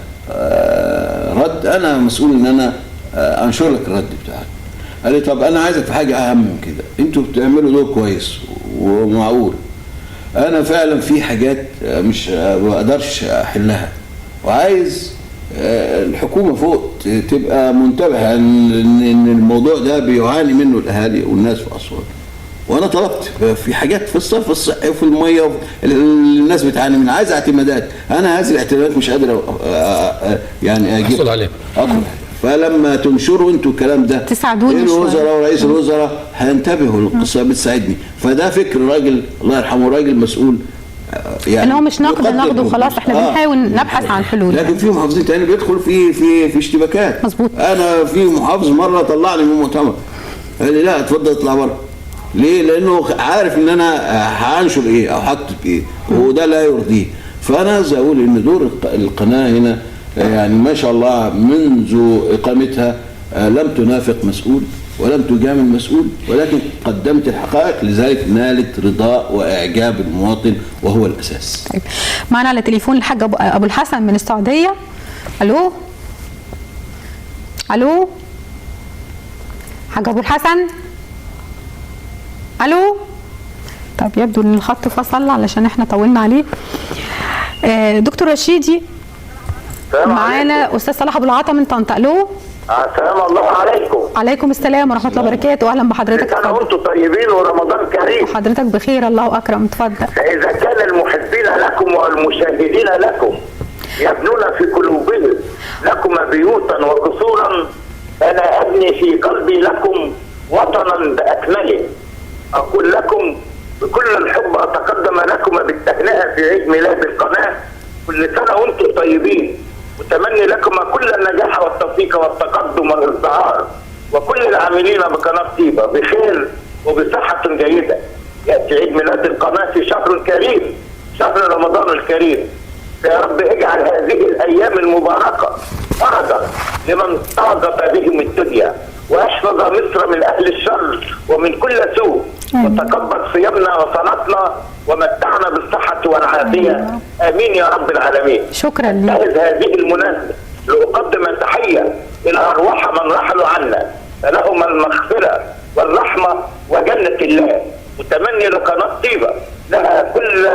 Speaker 3: رد، أنا مسؤول إن أنا أنشر لك الرد بتاعك. قال لي طب انا عايزك في حاجه اهم من كده، انتوا بتعملوا دور كويس ومعقول، انا فعلا في حاجات مش بقدرش احلها، وعايز الحكومه فوق تبقى منتبهه ان الموضوع ده بيعاني منه الاهالي والناس في اسوان. وانا طلبت في حاجات في الصرف الصحي وفي الميه الناس بتعاني منها، عايز اعتمادات، انا هذه الاعتمادات مش قادر يعني اجيب
Speaker 2: احصل عليها.
Speaker 3: فلما تنشروا انتوا الكلام ده
Speaker 1: تساعدوني شوية.
Speaker 3: الوزراء ورئيس الوزراء هينتبهوا للقصه، بتساعدني. فده فكر راجل الله يرحمه، راجل مسؤول
Speaker 1: يعني. ان هو مش ناخده وخلاص، احنا بنحاول نبحث عن حلول.
Speaker 3: لكن في محافظين تاني بيدخل في اشتباكات.
Speaker 1: مظبوط.
Speaker 3: انا في محافظ مره طلعني من مؤتمر، قال لي لا اتفضل اطلع بره. ليه؟ لانه عارف ان انا هنشر ايه او هكتب ايه، وده لا يرضيه. فانا عايز اقول ان دور القناه هنا يعني ما شاء الله منذ اقامتها لم تنافق مسؤول ولم تجامل مسؤول، ولكن قدمت الحقائق، لذلك نالت رضاء واعجاب المواطن وهو الاساس.
Speaker 1: طيب معنا على تليفون الحاج ابو الحسن من السعوديه. الو الو حاج ابو الحسن، الو. طب يبدو ان الخط فصل علشان احنا طولنا عليه. دكتور رشيدي معانا استاذ صلاح ابو العطا من طنطا. الو.
Speaker 5: السلام الله عليكم.
Speaker 1: عليكم السلام ورحمه الله وبركاته، اهلا بحضرتك.
Speaker 5: انا وانتم طيبين ورمضان كريم.
Speaker 1: حضرتك بخير، الله اكرم، اتفضل.
Speaker 5: فاذا كان المحبين لكم والمشاهدين لكم يبنون في قلوبهم لكم بيوتا وقصورا، انا ابني في قلبي لكم وطنا باكمله. اقول لكم بكل الحب اتقدم لكم بالتهنئه في عيد ميلاد القناه، كل سنه وانتم طيبين، وتمني لكم كل النجاح والتوفيق والتقدم والازدهار، وكل العاملين بقناه طيبه بخير وبصحه جيده. ياتي عيد ميلاد القناه في شهر كريم، شهر رمضان الكريم. يا رب اجعل هذه الايام المباركه فرجا لمن ضاقت بهم الدنيا، واحفظ مصر من اهل الشر ومن كل سوء، وتقبل صيامنا وصلاتنا ومتعنا بالصحه والعافيه. امين يا رب العالمين.
Speaker 1: شكرا لك.
Speaker 5: انتهز هذه المناسبه لاقدم تحيه الى ارواح من رحلوا عنا، فلهم المغفره والرحمه وجنه الله. متمني لقناه طيبه لها كل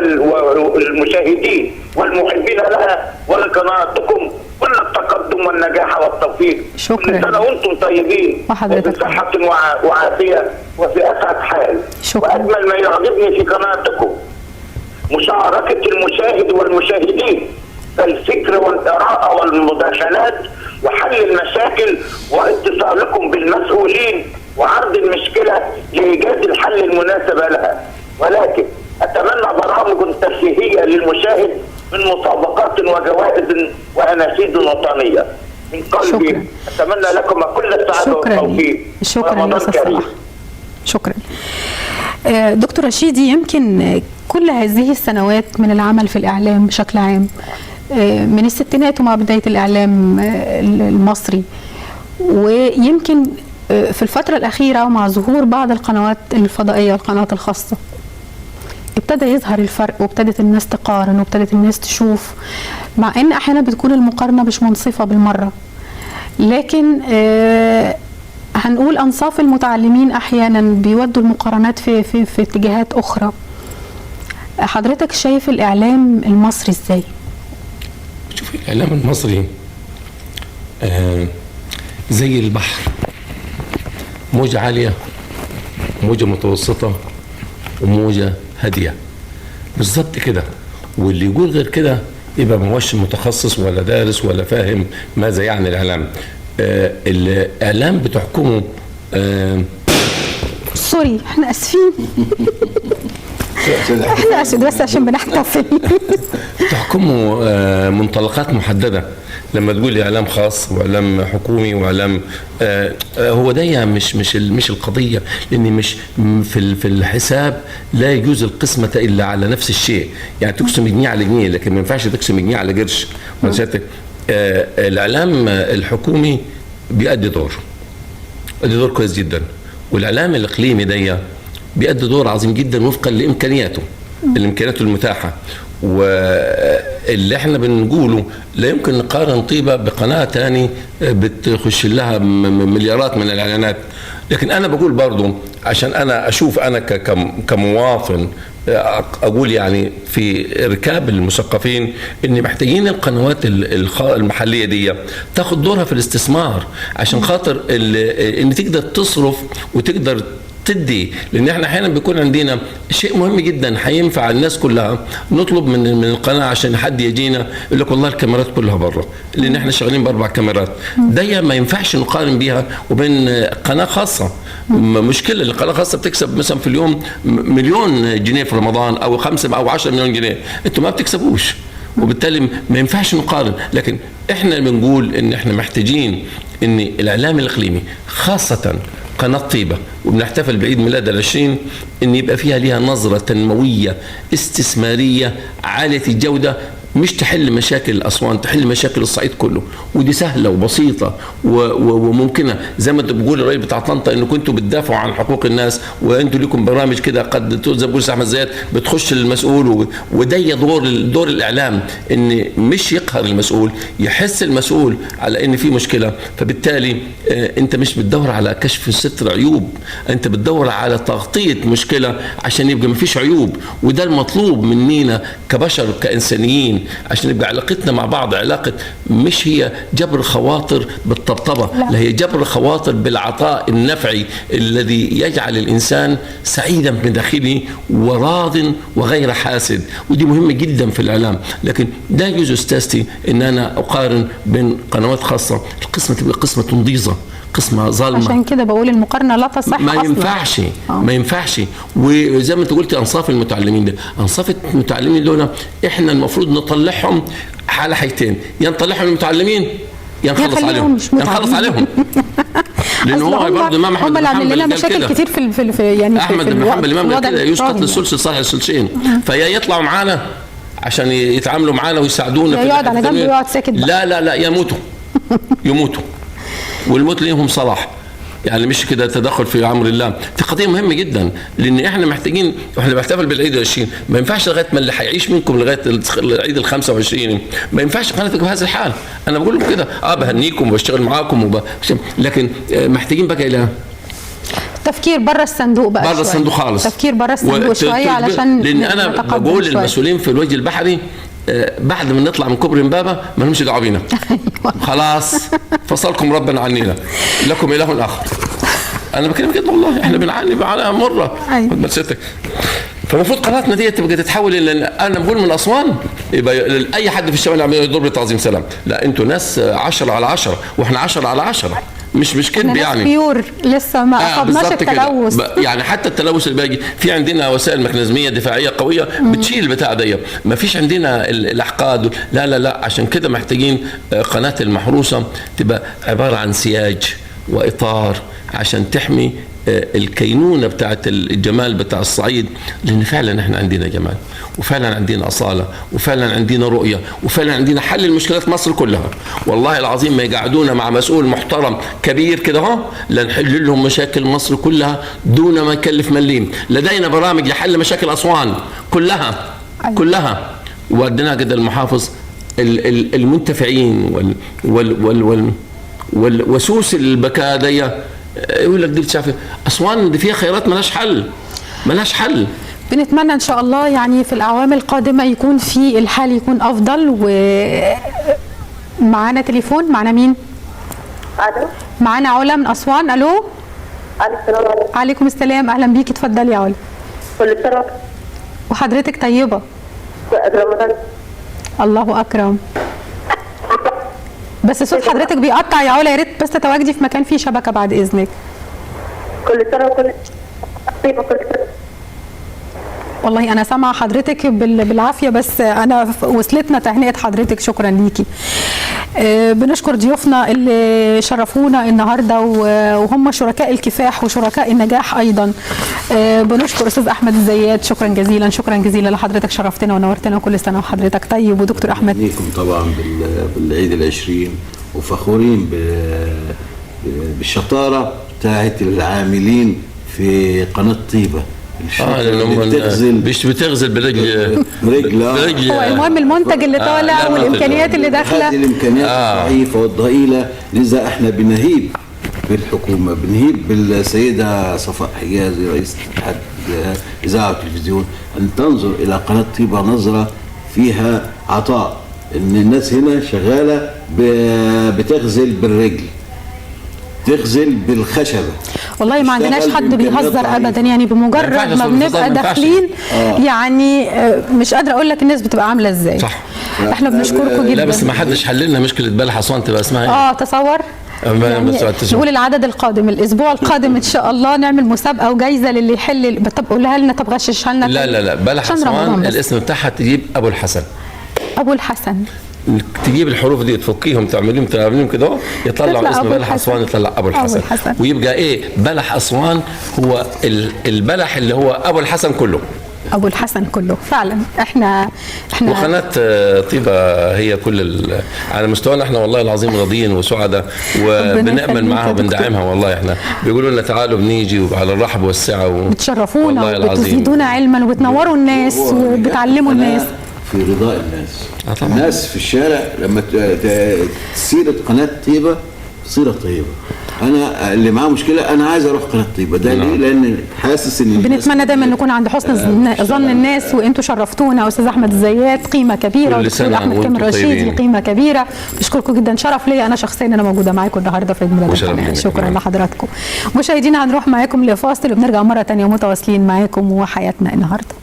Speaker 5: المشاهدين والمحبين لها ولقناتكم كل التقدم والنجاح والتوفيق.
Speaker 1: شكرا.
Speaker 5: كل سنه وانتم طيبين وبصحه وعافيه وفي اسعد حال.
Speaker 1: شكرا.
Speaker 5: واجمل ما يعجبني في قناتكم مشاركه المشاهد والمشاهدين، الفكر والاراءه والمداخلات وحل المشاكل واتصالكم بالمسؤولين وعرض المشكله لايجاد الحل المناسب لها. ولكن اتمنى برامج ترفيهيه للمشاهد من مسابقات وجوائز واناشيد وطنيه. من قلبي
Speaker 1: شكرا.
Speaker 5: اتمنى لكم كل السعاده والتوفيق.
Speaker 1: شكرا يا استاذ صلاح. شكرا. دكتور رشيدي، يمكن كل هذه السنوات من العمل في الاعلام بشكل عام، من الستينات ومع بدايه الاعلام المصري، ويمكن في الفتره الاخيره ومع ظهور بعض القنوات الفضائيه والقنوات الخاصه ابتدى يظهر الفرق، وابتدت الناس تقارن، وابتدت الناس تشوف، مع ان احيانا بتكون المقارنه مش منصفه بالمره، لكن هنقول انصاف المتعلمين احيانا بيودوا المقارنات في اتجاهات اخرى. حضرتك شايف الاعلام المصري ازاي؟
Speaker 2: شوف الاعلام المصري زي البحر، موجه عاليه، موجه متوسطه، وموجه هاديه، بالظبط كده. واللي يقول غير كده يبقى ما هوش متخصص ولا دارس ولا فاهم ماذا يعني الاعلام. الاعلام بتحكمه
Speaker 1: سوري احنا اسفين احنا اسفين بس عشان بنحتفل
Speaker 2: تحكمه منطلقات محدده. لما تقول اعلام خاص واعلام حكومي واعلام هو ده مش القضيه، لان مش في الحساب لا يجوز القسمه الا على نفس الشيء. يعني تقسم جنيه على جنيه، لكن ما ينفعش تقسم جنيه على قرش. الاعلام الحكومي بيأدي دور كويس جدا، والاعلام الاقليمي ده بيأدي دور عظيم جدا وفقا لامكانياته المتاحه. واللي احنا بنقوله لا يمكن نقارن طيبه بقناه تاني بتخش لها مليارات من الاعلانات. لكن انا بقول برضو عشان انا اشوف انا كمواطن اقول يعني في ركاب المثقفين ان محتاجين القنوات المحليه دي تاخد دورها في الاستثمار، عشان خاطر ان تقدر تصرف وتقدر تدي، لان احنا احيانا بيكون عندنا شيء مهم جدا هينفع الناس كلها، نطلب من القناه عشان حد يجينا يقول لك والله الكاميرات كلها بره، لان احنا شغالين ب4 كاميرات، ده ما ينفعش نقارن بيها وبين قناه خاصه. مشكله القناه الخاصه بتكسب مثلا في اليوم مليون جنيه في رمضان، او 5 أو 10 مليون جنيه، انتوا ما بتكسبوش، وبالتالي ما ينفعش نقارن. لكن احنا بنقول ان احنا محتاجين ان الاعلام الاقليمي خاصه قناه طيبه، وبنحتفل بعيد ميلاد ال20، ان يبقى فيها ليها نظره تنمويه استثماريه عاليه الجوده، مش تحل مشاكل أسوان، تحل مشاكل الصعيد كله، ودي سهلة وبسيطة وممكنة. زي ما بتقول الرئيس بتاع طنطا انه كنتوا بتدافعوا عن حقوق الناس، وانتوا لكم برامج كده قد زي ما بيقول احمد زياد بتخش للمسؤول، وده دور الاعلام، ان مش يقهر المسؤول، يحس المسؤول على ان في مشكلة. فبالتالي انت مش بتدور على كشف ستر عيوب، انت بتدور على تغطية مشكلة عشان يبقى ما فيش عيوب، وده المطلوب مننا كبشر كإنسانيين، عشان يبقى علاقتنا مع بعض علاقة مش هي جبر خواطر بالطبطبة، لا هي جبر خواطر بالعطاء النفعي الذي يجعل الإنسان سعيدا من داخله وراض وغير حاسد، ودي مهمة جدا في الإعلام. لكن لا يجوز أستاذتي إن أنا أقارن بين قنوات خاصة، القسمة تبقى قسمة تنضيظة، قسمة ظالمة.
Speaker 1: عشان كده بقول المقارنة لا تصح
Speaker 2: ما ينفعش ما ينفعش. وزي ما انت قلت انصاف المتعلمين ده، انصاف المتعلمين دول احنا المفروض نطلعهم على حيتين، يا نطلعهم المتعلمين يا نخلص عليهم لان هو برضه امام احمد بن حنبل
Speaker 1: لنا مشاكل كتير في يعني
Speaker 2: احمد بن حنبل الامام كده يسقط للثلث صالح الثلثين، فيا يطلعوا معانا عشان يتعاملوا معانا ويساعدونا
Speaker 1: في يقعد على جنب ويقعد ساكت بقى.
Speaker 2: لا يموتوا والموت ليهم صلاح، يعني مش كده تدخل في امر الله. دي قضيه مهمه جدا، لان احنا محتاجين، احنا بنحتفل بالعيد ال20، ما ينفعش لغايه ما اللي هيعيش منكم لغايه العيد ال25 ما ينفعش قناتكم بهذا الحال. انا بقول لكم كده بهنيكم وبشتغل معاكم لكن محتاجين بقى الى
Speaker 1: تفكير بره الصندوق بقى،
Speaker 2: بره الصندوق خالص،
Speaker 1: تفكير بره الصندوق شويه، علشان
Speaker 2: لان انا بقول للمسؤولين في الوجه البحري بعد ما نطلع من كوبري امبابه ما لهمش دعوه بينا. خلاص فصلكم ربنا عنينا، لكم اله اخر. انا بكلم كده والله، احنا بنعاني مره. فالمفروض قناتنا دي تبقى تتحول الى، انا بقول من اسوان يبقى اي حد في الشمال يضرب لي تعظيم سلام، لا انتوا ناس 10 على 10 واحنا 10 على 10، مش كده يعني.
Speaker 1: بيور لسه ما اخذناش التلوث.
Speaker 2: يعني حتى التلوث اللي باجي في عندنا وسائل ميكانيزميه دفاعيه قويه بتشيل البتاع دي، ما فيش عندنا الاحقاد. لا عشان كده محتاجين قناه المحروسه تبقى عباره عن سياج واطار عشان تحمي الكينونه بتاعت الجمال بتاع الصعيد، لان فعلا احنا عندنا جمال، وفعلا عندنا اصاله، وفعلا عندنا رؤيه، وفعلا عندنا حل المشكلات مصر كلها. والله العظيم ما يقعدونا مع مسؤول محترم كبير كده لنحل لهم مشاكل مصر كلها دون ما يكلف مليم. لدينا برامج لحل مشاكل اسوان كلها ووديناها كده المحافظ المنتفعين والوسوس البكاء دي يقول لك دي شايف اسوان دي فيها خيرات ملهاش حل.
Speaker 1: بنتمنى ان شاء الله يعني في الاعوام القادمه يكون في الحال يكون افضل. ومعانا تليفون، معانا مين؟
Speaker 6: الو،
Speaker 1: معانا علا من اسوان. الو.
Speaker 6: السلام عليكم.
Speaker 1: عليكم السلام، اهلا بيكي، اتفضلي يا علا.
Speaker 6: كل سنه
Speaker 1: وحضرتك طيبه.
Speaker 6: رمضان.
Speaker 1: الله اكرم. بس صوت حضرتك بيقطع يا علا، يا ريت بس تتواجدي في مكان فيه شبكه بعد اذنك.
Speaker 6: كل سنه وكل طيبه. كل سنه.
Speaker 1: والله انا سامعه حضرتك بالعافيه، بس انا وصلتنا تهنئه حضرتك، شكرا ليكي. بنشكر ضيوفنا اللي شرفونا النهارده وهم شركاء الكفاح وشركاء النجاح ايضا. بنشكر استاذ احمد الزيات، شكرا جزيلا لحضرتك، شرفتنا ونورتنا، وكل سنه وحضرتك طيب. ودكتور احمد
Speaker 3: ليكم طبعا بالعيد ال20، وفخورين بالشطاره بتاعت العاملين في قناه طيبه.
Speaker 2: بتغزل برجل
Speaker 1: هو المهم المنتج اللي طالع والامكانيات اللي داخله.
Speaker 3: هذه الامكانيات الضعيفه والضئيله، لذا احنا بنهيب بالحكومه، بنهيب بالسيده صفاء حجازي رئيس اتحاد الاذاعه والتلفزيون ان تنظر الى قناه طيبه نظره فيها عطاء، ان الناس هنا شغاله بتغزل بالرجل، تغزل بالخشبه.
Speaker 1: والله ما عندناش
Speaker 3: تشتغل
Speaker 1: حد
Speaker 3: بإمكانيات
Speaker 1: بيهزر
Speaker 3: ضعيفة.
Speaker 1: ابدا، يعني بمجرد
Speaker 2: ما ينفعش
Speaker 1: ما
Speaker 2: أصلاً
Speaker 1: بنبقى
Speaker 2: ما ينفعش.
Speaker 1: داخلين يعني مش قادره اقول لك الناس بتبقى عامله ازاي.
Speaker 2: صح.
Speaker 1: احنا بنشكركم جدا.
Speaker 2: لا بس ما حدش حل لنا مشكله بلح اسوان تبقى اسمها ايه؟
Speaker 1: تصور
Speaker 2: يعني
Speaker 1: نقول العدد القادم الاسبوع القادم ان شاء الله نعمل مسابقه وجايزه للي يحل. طب قولها لنا، طب غششها لنا.
Speaker 2: لا بلح اسوان الاسم بتاعها تجيب ابو الحسن.
Speaker 1: ابو الحسن،
Speaker 2: تجيب الحروف دي تفكيهم تعمليهم كده يطلع اسم بلح اسوان، يطلع ابو الحسن. ويبقى ايه؟ بلح اسوان هو البلح اللي هو ابو الحسن كله.
Speaker 1: ابو الحسن كله فعلا. احنا
Speaker 2: وقناه طيبه هي كل على مستوانا احنا والله العظيم راضيين وسعداء وبنأمل معاها وبندعمها. والله احنا بيقولوا لنا تعالوا بنيجي وعلى الرحب والسعه
Speaker 1: بتشرفونا وبتزيدونا علما وبتنوروا الناس وبتعلموا الناس
Speaker 3: في رضاء الناس. الناس في الشارع لما سيرة قناة طيبة سيرة طيبة، انا اللي معاه مشكله انا عايز اروح قناه طيبه. ده ليه؟ لان حاسس ان
Speaker 1: بنتمنى دايما نكون عند حسن ظن الناس، وانتم شرفتونا. استاذ احمد الزيات قيمه كبيره، والدكتور احمد كامل رشيد قيمه كبيره. بشكركم جدا، شرف ليا انا شخصيا انا موجوده معاكم النهارده في عيد ميلاد القناه. شكرا لحضراتكم. مشاهدينا هنروح معاكم لفاصل وبنرجع مره ثانيه متواصلين معاكم وحياتنا النهارده.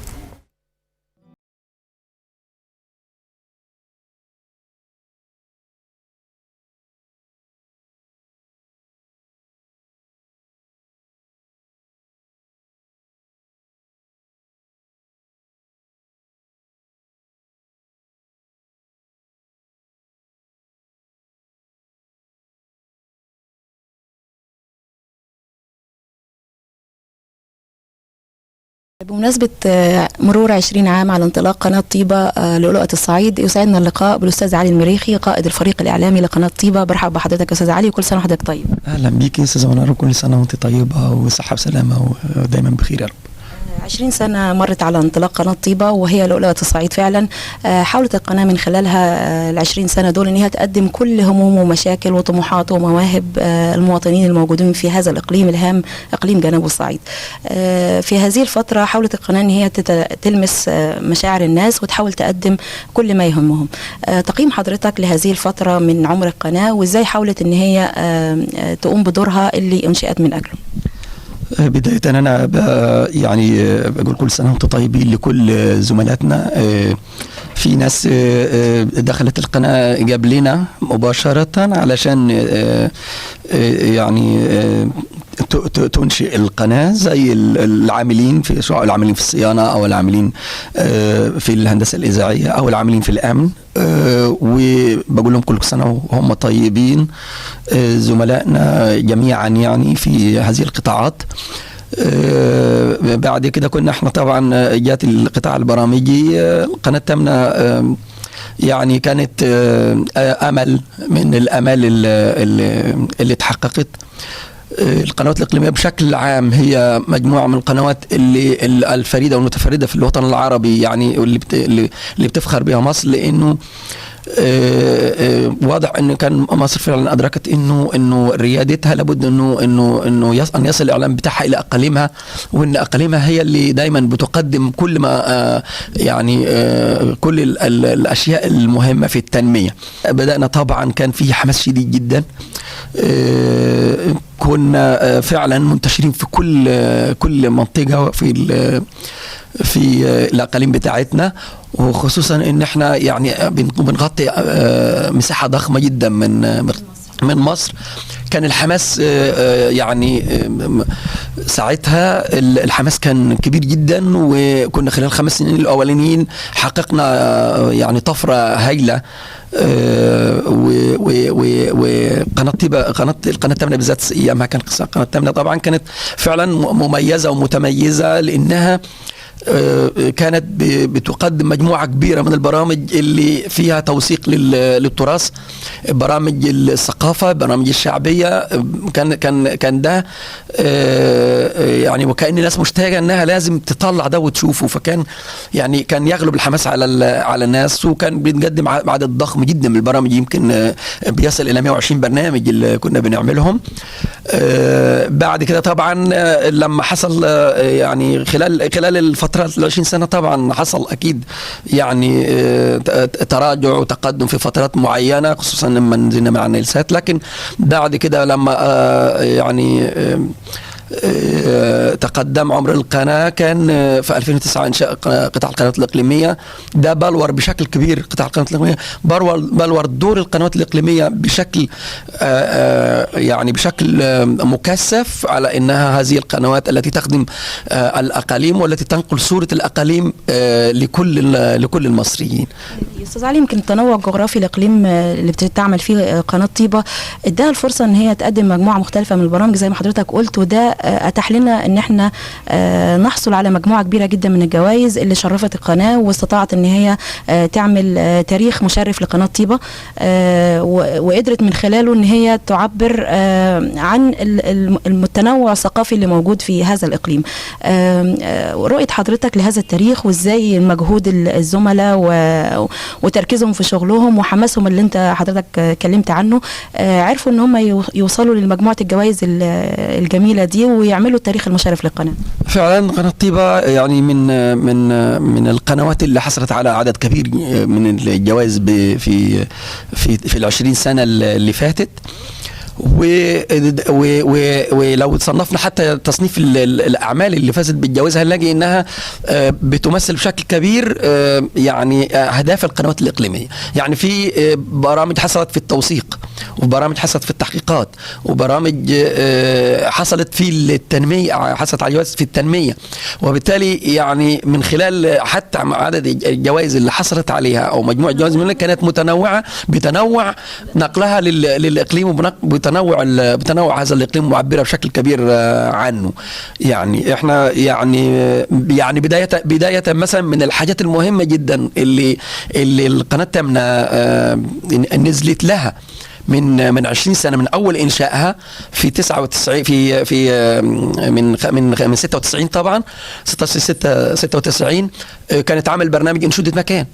Speaker 7: بمناسبة مرور 20 عام على انطلاق قناة طيبة لؤلؤة الصعيد، يسعدنا اللقاء بالأستاذ علي المريخي قائد الفريق الإعلامي لقناة طيبة. برحب بحضرتك أستاذ علي، وكل سنة وحضرتك طيب.
Speaker 8: أهلا بيك يا أستاذ منار، كل سنة وأنت طيبة وصحة وسلامة ودايما بخير يا رب.
Speaker 7: 20 سنة مرت على انطلاق قناة طيبة وهي لؤلؤة الصعيد فعلا. حاولت القناة من خلالها ال20 سنة دول ان هي تقدم كل هموم ومشاكل وطموحات ومواهب المواطنين الموجودين في هذا الإقليم الهام، إقليم جنوب الصعيد. في هذه الفترة حاولت القناة ان هي تلمس مشاعر الناس وتحاول تقدم كل ما يهمهم. تقييم حضرتك لهذه الفترة من عمر القناة، وازاي حاولت ان هي تقوم بدورها اللي انشئت من أجله؟
Speaker 8: بداية أنا يعني بقول كل سنة وانتم طيبين لكل زملاتنا. في ناس دخلت القناة قبلنا مباشرة علشان يعني تنشئ القناة، زي العاملين في سواء العاملين في الصيانة أو العاملين في الهندسة الإذاعية أو العاملين في الأمن. وبقول لهم كل سنة وهم طيبين زملائنا جميعا يعني في هذه القطاعات. بعد كده كنا احنا طبعا جات القطاع البرامجي. قناة تمنى يعني كانت أمل من الأمال اللي تحققت. القنوات الإقليمية بشكل عام هي مجموعة من القنوات اللي الفريدة والمتفردة في الوطن العربي، يعني اللي بتفخر بها مصر، لأنه واضح انه كان مصر فعلا ادركت انه ريادتها لابد انه يصل الاعلام بتاعها الى اقاليمها، وان اقاليمها هي اللي دايما بتقدم كل ما يعني كل الاشياء المهمه في التنميه. بدانا طبعا كان في حماس شديد جدا، كنا فعلا منتشرين في كل منطقه في الاقاليم بتاعتنا، وخصوصا ان احنا يعني بنغطي مساحه ضخمه جدا من مصر. كان الحماس يعني ساعتها الحماس كان كبير جدا، وكنا خلال 5 سنين الاولانيين حققنا يعني طفره هائله. وقناه طيبه القناه تمنى بالذات ايامها كان قناه تمنى طبعا كانت فعلا مميزه ومتميزه، لانها كانت بتقدم مجموعة كبيرة من البرامج اللي فيها توثيق للتراث، برامج الثقافة، برامج الشعبية. كان ده يعني وكأن الناس مشتاقة انها لازم تطلع ده وتشوفه، فكان يعني كان يغلب الحماس على الناس، وكان بنقدم عدد ضخم جدا من البرامج، يمكن بيصل الى 120 برنامج اللي كنا بنعملهم. بعد كده طبعا لما حصل يعني خلال الفترة فترة 20 سنة طبعا حصل أكيد يعني تراجع وتقدم في فترات معينة، خصوصا لما نزلنا مع النيلسات. لكن بعد كده لما يعني تقدم عمر القناة، كان في 2009 إنشاء قطاع القنوات الإقليمية. ده بلور بشكل كبير قطاع القنوات الإقليمية، بلور دور القنوات الإقليمية بشكل يعني بشكل مكثف على أنها هذه القنوات التي تخدم الأقاليم والتي تنقل صورة الأقاليم لكل المصريين.
Speaker 7: أستاذ علي، يمكن التنوع الجغرافي الإقليم اللي بتعمل فيه قناة طيبة اداها الفرصة أن هي تقدم مجموعة مختلفة من البرامج زي ما حضرتك قلت، وده أتاح لنا أن احنا نحصل على مجموعة كبيرة جدا من الجوائز اللي شرفت القناة واستطاعت أن هي تعمل تاريخ مشرف لقناة طيبة، وقدرت من خلاله أن هي تعبر عن التنوع الثقافي اللي موجود في هذا الإقليم. رؤية حضرتك لهذا التاريخ وإزاي مجهود الزملاء وتركيزهم في شغلهم وحماسهم اللي انت حضرتك كلمت عنه عرفوا ان هم يوصلوا لمجموعة الجوائز الجميلة دي ويعملوا التاريخ المشرف للقناة؟
Speaker 8: فعلا قناة طيبة يعني من القنوات اللي حصلت على عدد كبير من الجوائز في 20 سنة اللي فاتت. ولو صنفنا حتى تصنيف الأعمال اللي فازت بالجوائز هنلاقي إنها بتمثل بشكل كبير يعني أهداف القنوات الإقليمية. يعني في برامج حصلت في التوثيق، وبرامج حصلت في التحقيقات، وبرامج حصلت في التنمية، حصلت على جوائز في التنمية. وبالتالي يعني من خلال حتى عدد الجوائز اللي حصلت عليها أو مجموعة جوائز منها كانت متنوعة بتنوع نقلها للإقليم بتنوع هذا الإقليم معبرة بشكل كبير عنه. يعني احنا يعني بداية مثلا من الحاجات المهمة جدا اللي القناة تمنى نزلت لها من 20 سنة من أول إنشائها في 99 في من 96 طبعا 96 كانت عامل برنامج أنشودة مكان،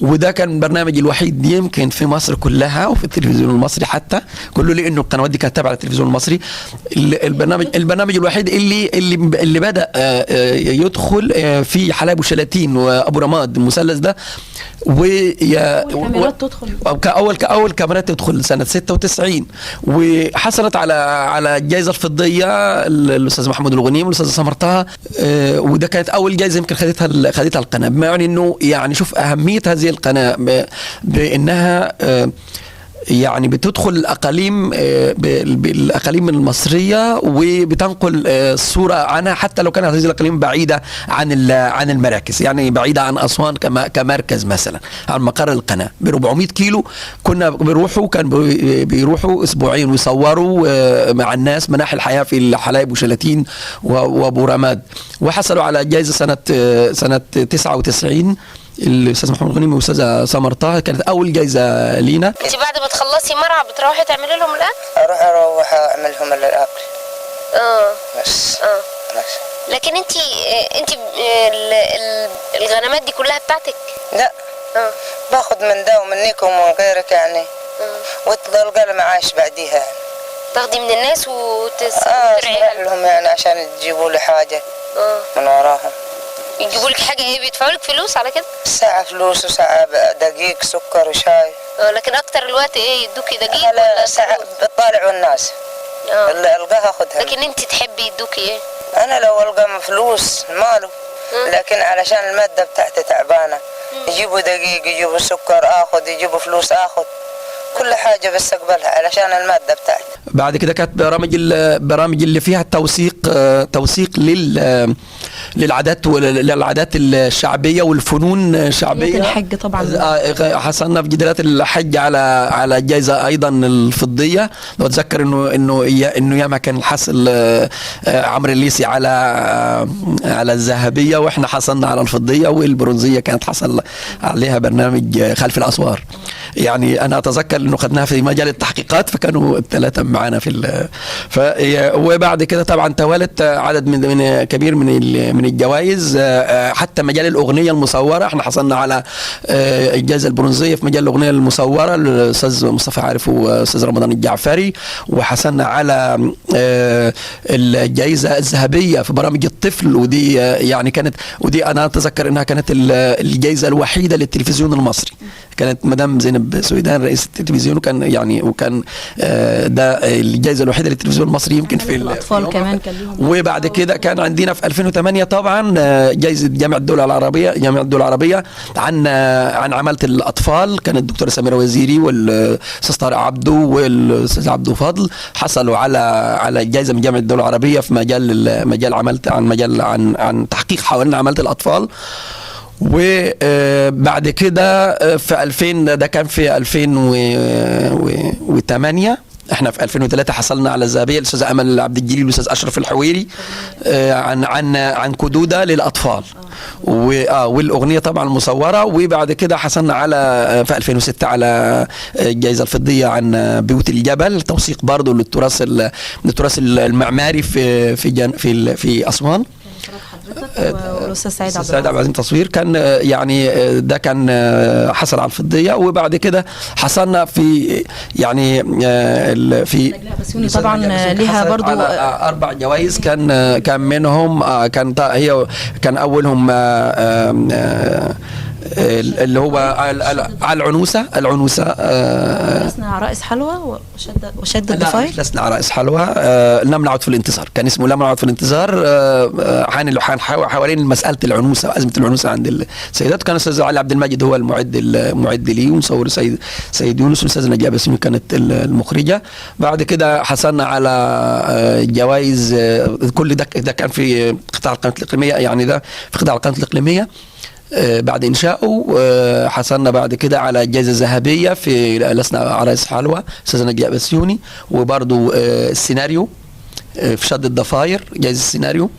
Speaker 8: وده كان البرنامج الوحيد يمكن في مصر كلها وفي التلفزيون المصري حتى كله، لأنه القنوات دي كانت تابعة للتلفزيون المصري. البرنامج الوحيد اللي بدأ يدخل في حلايب وشلاتين وأبو رماد المثلث ده،
Speaker 7: والكاميرات تدخل
Speaker 8: كأول كاميرات تدخل سنة 96. وحصلت على الجائزة الفضية الأستاذ محمود الغنيم والأستاذ سمر طه، وده كانت أول جائزة يمكن خدتها القناة. بما يعني إنه يعني شوف أهمية هذه القناة بأنها يعني بتدخل الأقاليم المصرية وبتنقل الصورة عنها حتى لو كانت هذه الأقاليم بعيدة عن المراكز، يعني بعيدة عن أسوان كمركز مثلا عن مقر القناة ب400 كيلو. كنا بيروحوا أسبوعين ويصوروا مع الناس مناحي الحياة في حلايب وشلاتين وأبو رماد. وحصلوا على جائزة سنة 99 الاستاذ محمود الغنيمي والاستاذه سمر طه، كانت اول جايزه لينا.
Speaker 9: انت بعد ما تخلصي مرعى بتروحي تعملي لهم الاكل؟
Speaker 10: اروح اعمل لهم الاكل. بس
Speaker 9: لكن انت الغنمات دي كلها بتاعتك؟
Speaker 10: لا باخذ من ده ومنك ومن غيرك يعني، وتضل معاش بعديها
Speaker 9: تاخدي من الناس وترعي
Speaker 10: لهم يعني عشان تجيبوا لي حاجه من وراهم.
Speaker 9: يجيبوا لك حاجه ايه؟ بيدفعوا لك فلوس على كده؟
Speaker 10: ساعه فلوس وساعه دقيق سكر وشاي.
Speaker 9: لكن اكتر الوقت ايه يدوكي دقيق
Speaker 10: ولا ساعه بتطالعوا الناس اللي القاها اخذها.
Speaker 9: لكن انت تحبي يدوكي ايه؟
Speaker 10: انا لو القى فلوس ماله، لكن علشان الماده بتاعتي تعبانه يجيبوا دقيق يجيبوا سكر اخذ، يجيبوا فلوس اخذ، كل حاجه بس اقبلها علشان الماده بتاعتي.
Speaker 8: بعد كده كانت برامج اللي فيها توثيق للعادات الشعبيه والفنون الشعبيه.
Speaker 7: الحج طبعا
Speaker 8: حصلنا في جدارات الحج على الجائزه ايضا الفضيه. لو اتذكر انه ياما كان حصل عمرو الليثي على الذهبيه، واحنا حصلنا على الفضيه، والبرونزيه كانت حصل عليها برنامج خلف الاسوار. يعني انا اتذكر انه خدناها في مجال التحقيقات، فكانوا الثلاثه معانا وبعد كده طبعا توالت عدد من كبير من الجوائز. حتى مجال الاغنيه المصوره احنا حصلنا على الجائزه البرونزيه في مجال الاغنيه المصوره الاستاذ مصطفى عارف والاستاذ رمضان الجعفري، وحصلنا على الجائزه الذهبيه في برامج الطفل، ودي يعني ودي انا اتذكر انها كانت الجائزه الوحيده للتلفزيون المصري. كانت مدام زينب سويدان رئيس التلفزيون، وكان ده الجائزه الوحيده للتلفزيون المصري يمكن في
Speaker 7: الاطفال كمان كان لهم.
Speaker 8: وبعد كده كان عندنا في 2008 طبعا جائزه جامعه الدول العربيه عن عماله الاطفال. كانت الدكتوره سميره وزيري والاستاذ طارق عبده والاستاذ عبده فضل حصلوا على جائزه من جامعه الدول العربيه في مجال عماله عن تحقيق حوالين عماله الاطفال. وبعد كده في 2000 ده كان في 2008. احنا في 2003 حصلنا على الذهبيه الاستاذ امل عبد الجليل والاستاذ اشرف الحويري عن كدوده للاطفال والاغنيه طبعا المصوره. وبعد كده حصلنا على في 2006 على الجائزه الفضيه عن بيوت الجبل، توثيق برضه للتراث المعماري في اسوان.
Speaker 7: والاستاذ سعيد
Speaker 8: عبد العزيز تصوير كان يعني ده كان حصل على الفضيه. وبعد كده حصلنا في يعني في
Speaker 7: بسيوني طبعا ليها برضو
Speaker 8: 4 جوائز. كان منهم كان اولهم اللي هو على العنوسه
Speaker 7: لسنا عرائس حلوى وشد الضفاير.
Speaker 8: لسنا عرائس حلوى لم نعد في الانتظار. كان اسمه لم نعد في الانتظار حوالين مساله العنوسه وازمه العنوسه عند السيدات. كان الاستاذ علي عبد المجيد هو المعد لي، ومصور سيد يونس، والاستاذ نجيب بسيوني كانت المخرجه. بعد كده حصلنا على جوائز. كل ده كان في قطاع القناه الاقليميه، يعني ده في قطاع القناه الاقليميه بعد إنشائه. حصلنا بعد كده على الجائزة الذهبية في لسنا عرايس حلوى أستاذ نجيب بسيوني، وبرضو السيناريو في شد الضفاير جائزة السيناريو.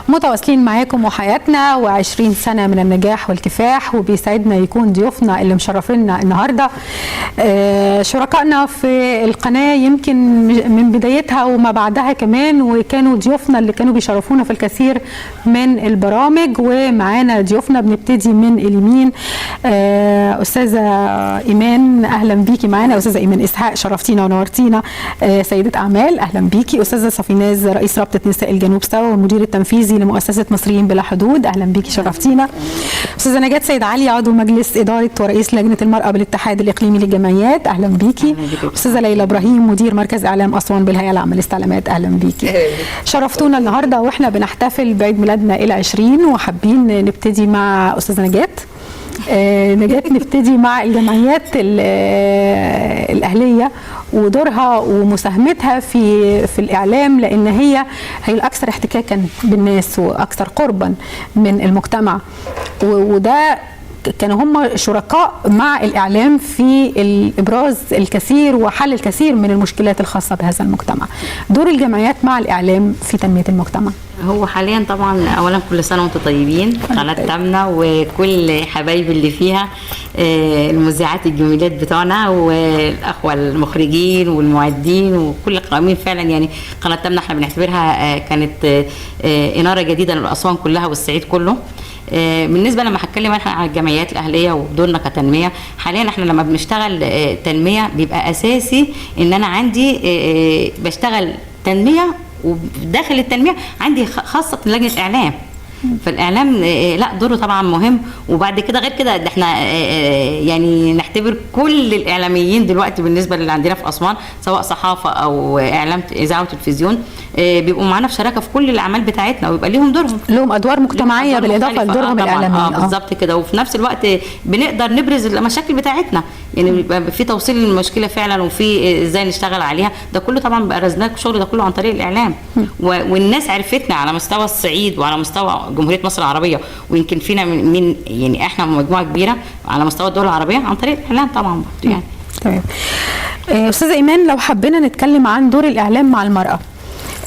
Speaker 1: متواصلين معاكم وحياتنا و20 سنة من النجاح والكفاح، وبيسعدنا يكون ضيوفنا اللي مشرفينا النهاردة شركائنا في القناة يمكن من بدايتها وما بعدها كمان، وكانوا ضيوفنا اللي كانوا بيشرفونا في الكثير من البرامج. ومعانا ضيوفنا بنبتدي من اليمين أستاذة إيمان، أهلا بيكي معانا. أستاذة إيمان إسحاق، شرفتينا ونورتينا، سيدة أعمال، أهلا بيكي. أستاذة صفيناز، رئيس رابطة نساء الجنوب سوا والمدير التنفيذي لمؤسسة مصريين بلا حدود، أهلا بيكي، شرفتينا. أستاذة نجاة سيد علي، عضو مجلس إدارة ورئيس لجنة المرأة بالاتحاد الإقليمي للجمعيات، أهلا بيكي. أستاذة ليلى إبراهيم، مدير مركز إعلام أسوان بالهيئة العامة للاستعلامات، أهلا بيكي. شرفتونا النهارده وإحنا بنحتفل بعيد ميلادنا إلى 20، وحابين نبتدي مع أستاذة نجاة. نبتدي مع الجمعيات الأهلية ودورها ومساهمتها في الإعلام، لأن هي الأكثر احتكاكا بالناس وأكثر قربا من المجتمع، وده كانوا هم شركاء مع الإعلام في الإبراز الكثير وحل الكثير من المشكلات الخاصة بهذا المجتمع. دور الجمعيات مع الإعلام في تنمية المجتمع.
Speaker 11: هو حاليا طبعا اولا كل سنه وانتم طيبين، قناه تامنه وكل حبايب اللي فيها، المذيعات الجميلات بتوعنا والاخوه المخرجين والمعدين وكل القائمين. فعلا يعني قناه تامنه احنا بنعتبرها كانت اناره جديده للاسوان كلها والصعيد كله. بالنسبه لما هتكلم احنا عن الجمعيات الاهليه ودورنا كتنميه، حاليا احنا لما بنشتغل تنميه بيبقى اساسي ان انا عندي بشتغل تنميه، وداخل التنميه عندي خاصه لجنه اعلام. فالاعلام لا دوره طبعا مهم. وبعد كده غير كده احنا يعني نعتبر كل الاعلاميين دلوقتي بالنسبه اللي عندنا في اسوان سواء صحافه او اعلام اذاعه وتلفزيون بيبقوا معانا في شراكه في كل الاعمال بتاعتنا، ويبقى لهم ادوار
Speaker 1: مجتمعيه بالاضافه لدورهم الاعلامي.
Speaker 11: بالظبط كده. وفي نفس الوقت بنقدر نبرز المشاكل بتاعتنا، يعني بيبقى في توصيل المشكله فعلا وفي ازاي نشتغل عليها. ده كله طبعا برزناه الشغل ده كله عن طريق الاعلام، والناس عرفتنا على مستوى الصعيد وعلى مستوى جمهوريه مصر العربيه، ويمكن فينا من يعني احنا مجموعه كبيره على مستوى الدول العربيه عن طريق الاعلام طبعا يعني.
Speaker 1: تمام. استاذه ايمان، لو حبينا نتكلم عن دور الاعلام مع المراه،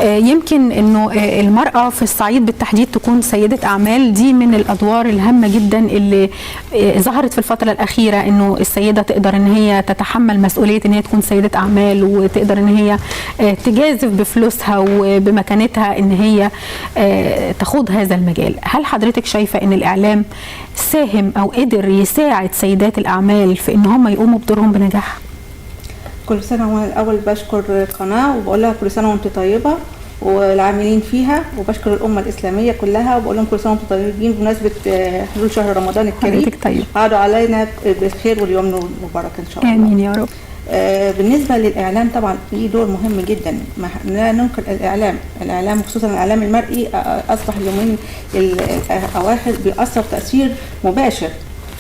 Speaker 1: يمكن انه المرأة في الصعيد بالتحديد تكون سيدة اعمال، دي من الادوار الهامة جدا اللي ظهرت في الفترة الاخيرة، انه السيدة تقدر ان هي تتحمل مسؤولية ان هي تكون سيدة اعمال، وتقدر ان هي تجازف بفلوسها وبمكانتها ان هي تخوض هذا المجال. هل حضرتك شايفة ان الاعلام ساهم او قدر يساعد سيدات الاعمال في ان هم يقوموا بدورهم بنجاح؟
Speaker 12: كل سنة وأنا الأول بشكر القناة وبقول لها كل سنة وأنتم طيبة والعاملين فيها، وبشكر الأمة الإسلامية كلها وبقول لهم كل سنة وأنتم طيبين بمناسبة حلول شهر رمضان الكريم.
Speaker 1: طيب.
Speaker 12: قعدوا علينا بالخير واليوم المبارك إن شاء الله.
Speaker 1: آمين يا رب.
Speaker 12: بالنسبة للإعلام طبعا ليه دور مهم جدا، لا ننكر الإعلام خصوصا الإعلام المرئي أصبح اليومين الأواخر بيأثر تأثير مباشر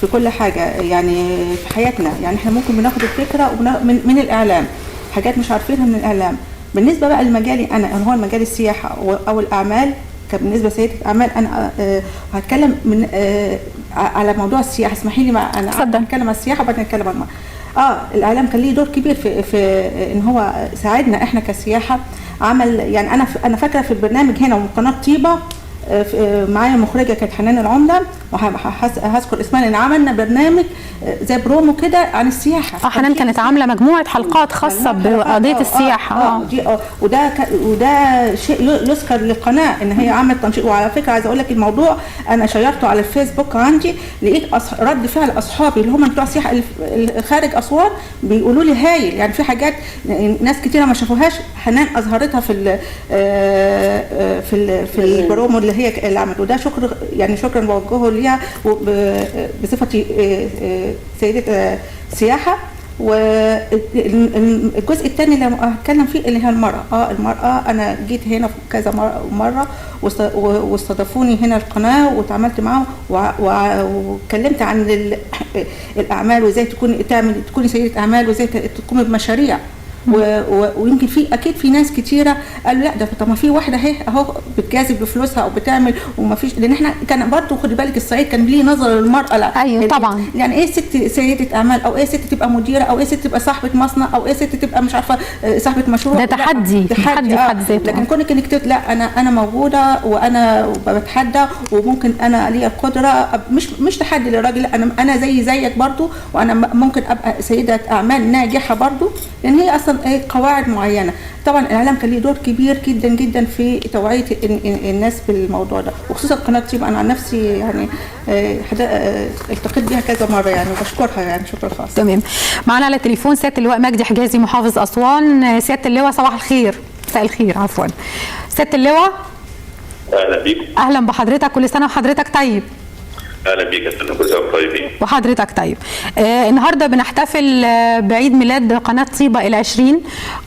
Speaker 12: في كل حاجة يعني في حياتنا. يعني احنا ممكن بناخد الفكرة من الإعلام، حاجات مش عارفينها من الإعلام. بالنسبة بقى لمجالي أنا هو مجال السياحة أو الأعمال، بالنسبة لسيدة الأعمال أنا هتكلم من على موضوع السياحة. اسمحي لي أنا هتكلم عن السياحة وبعدين هتكلم عن الإعلام كان ليه دور كبير في إن هو ساعدنا إحنا كسياحة. عمل يعني أنا فاكرة في البرنامج هنا وقناة طيبة معايا مخرجه كانت حنان العمده، وهذكر اسمها لان عملنا برنامج زي برومو كده عن السياحه.
Speaker 1: حنان كانت عامله مجموعه حلقات خاصه بقضيه السياحه.
Speaker 12: وده شيء يذكر للقناه ان هي عملت تنشيط. وعلى فكره عايزه اقول لك الموضوع انا شيرته على الفيسبوك عندي، لقيت رد فعل اصحابي اللي هم بتوع السياحه خارج اسوان بيقولوا لي هايل، يعني في حاجات ناس كتيره ما شافوهاش حنان اظهرتها في البرومو اللي هي اللي عملته. وده شكرا بوجهه ليها بصفتي سيدة سياحة. والجزء الثاني اللي هتكلم فيه اللي هي المرأة. المرأة أنا جيت هنا كذا مرة واستضافوني هنا القناة وتعاملت معاهم واتكلمت عن الأعمال وإزاي تكوني سيدة أعمال وإزاي تقومي بمشاريع. ويمكن اكيد في ناس كتيره قالوا لا ده طب ما في واحده اهو بتجازف بفلوسها او بتعمل وما فيش. لان احنا كان برضه خدي بالك الصعيد كان ليه نظره للمراه. لا
Speaker 1: ايوه طبعا.
Speaker 12: يعني ايه ست سيده اعمال، او ايه ست تبقى مديره، او ايه ست تبقى صاحبه مصنع، او ايه ست تبقى مش عارفه صاحبه مشروع.
Speaker 1: ده تحدي في حد ذاته.
Speaker 12: لكن كونك انك لا انا موجوده وانا بتحدى وممكن انا ليا القدره، مش تحدي للراجل، انا زيك برضه، وانا ممكن ابقى سيده اعمال ناجحه برضه، لان هي اصلا قواعد معينه. طبعا الاعلام كان ليه دور كبير جدا جدا في توعيه الناس بالموضوع ده، وخصوصا قناه طيبه. انا عن نفسي يعني التقيت بيها كذا مره يعني وبشكرها يعني شكر خاص.
Speaker 1: تمام. معنا على التليفون سياده اللواء مجدي حجازي محافظ اسوان. سياده اللواء صباح الخير. مساء الخير عفوا. سياده اللواء
Speaker 13: اهلا بيك.
Speaker 1: اهلا بحضرتك، كل سنه وحضرتك طيب.
Speaker 13: اهلا بيك يا فندم، كل سنه طيبين.
Speaker 1: وحضرتك طيب. النهارده بنحتفل بعيد ميلاد قناه طيبه ال20،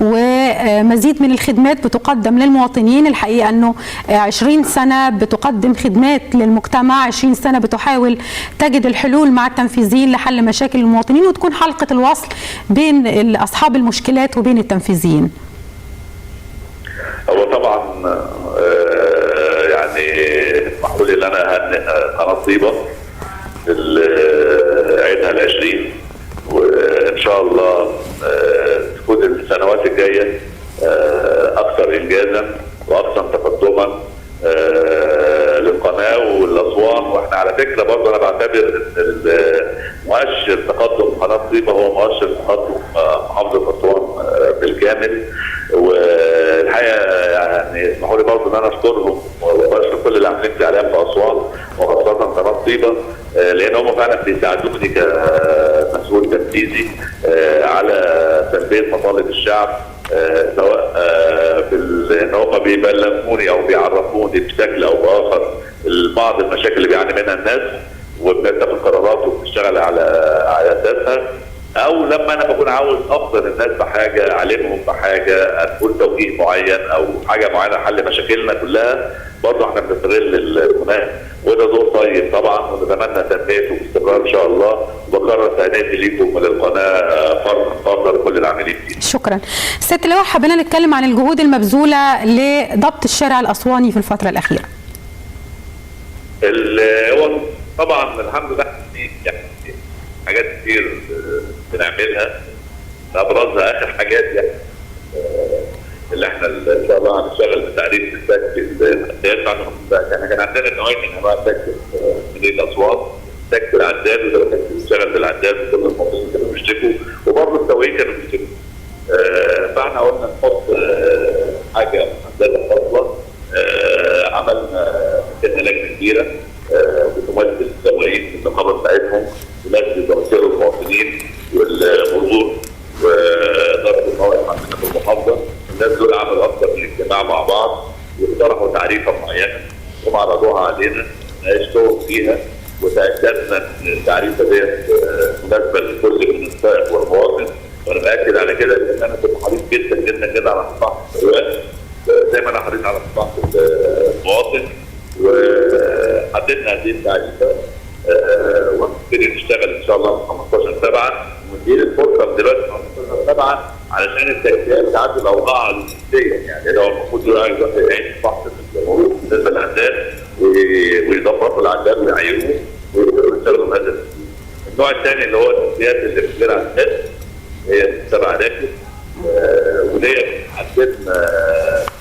Speaker 1: ومزيد من الخدمات بتقدم للمواطنين. الحقيقه انه 20 سنه بتقدم خدمات للمجتمع، 20 سنه بتحاول تجد الحلول مع التنفيذيين لحل مشاكل المواطنين، وتكون حلقه الوصل بين اصحاب المشكلات وبين التنفيذيين.
Speaker 13: هو طبعا يعني اسمحوا لي ان انا اهنئ قناه طيبه عيدها ال20، وان شاء الله تكون السنوات الجايه اكثر انجازا واكثر تقدما للقناه والاسوان. واحنا على فكره برضه انا بعتبر ان مؤشر تقدم قناه طيبه هو مؤشر تقدم محافظه اسوان بالكامل. والحقيقه يعني اسمحوا لي برضه ان انا اشكرهم وبشكر كل اللي عاملين في اعلام في اسوان، وخاصه قناه طيبه، لان هم فعلا بيساعدوني كمسؤول تنفيذي على تلبيه مطالب الشعب، سواء ان هم بيبلغوني او بيعرفوني بشكل او باخر بعض المشاكل اللي بيعاني منها الناس، وبنتخذ قرارات وبنشتغل على اساسها، او لما انا بكون عاوز افضل الناس بحاجه، اعلمهم بحاجه، اقول توجيه معين او حاجه معينه حل مشاكلنا كلها، برضه احنا بنستغل القناه، وده دور طيب طبعا، ونتمنى تنميته باستمرار ان شاء الله. وبكرر تهنئتي ليكم وللقناه فرد لكل العاملين فيها.
Speaker 1: شكرا. ست لواء، حبينا نتكلم عن الجهود المبذوله لضبط الشارع الاسواني في الفتره الاخيره.
Speaker 13: هو طبعا الحمد لله يعني حاجات كتير بنعملها، ابرزها اخر حاجات يعني اللي احنا ان شاء الله هنشتغل بتعريف التاكسي العداد. احنا كان عندنا نوعين من انواع التاكسي من الاسواق، تاكسي العداد وده تاكسي بيشتغل بالعداد وكل المواطنين كانوا بيشتكوا، وبرضه السواقين كانوا بيشتكوا. فاحنا قلنا نحط حاجه محدده خاصه، عملنا لجنه كبيره بتمثل السواقين في النقابه بتاعتهم، وناس بتمثلوا المواطنين والمرور واداره المواد عندنا في المحافظه. الناس دول عملوا اكثر من اجتماع مع بعض واقترحوا تعريفه معينه وهم عرضوها علينا، ناقشتهم فيها وتاكدنا ان التعريفه ديت مناسبه لكل من السائق والمواطن. وانا باكد على كده لان انا كنت حريص جدا جدا جدا على مصلحه السواق، زي ما انا حريص على مصلحه المواطن، وحددنا هذه التعريفه ونبتدي نشتغل ان شاء الله من 15/7، وندير الفرصه دلوقتي من 15/7 علشان التاكسيات تعدي الاوضاع الجديه. يعني لو المفروض يروح يعيش فحص المرور بالنسبه للعداد ويظبطوا العداد ويعيروه ويشتغلوا بهذا. النوع الثاني اللي هو التاكسيات اللي بتدير على الناس، هي تبع راكب، وديت حددنا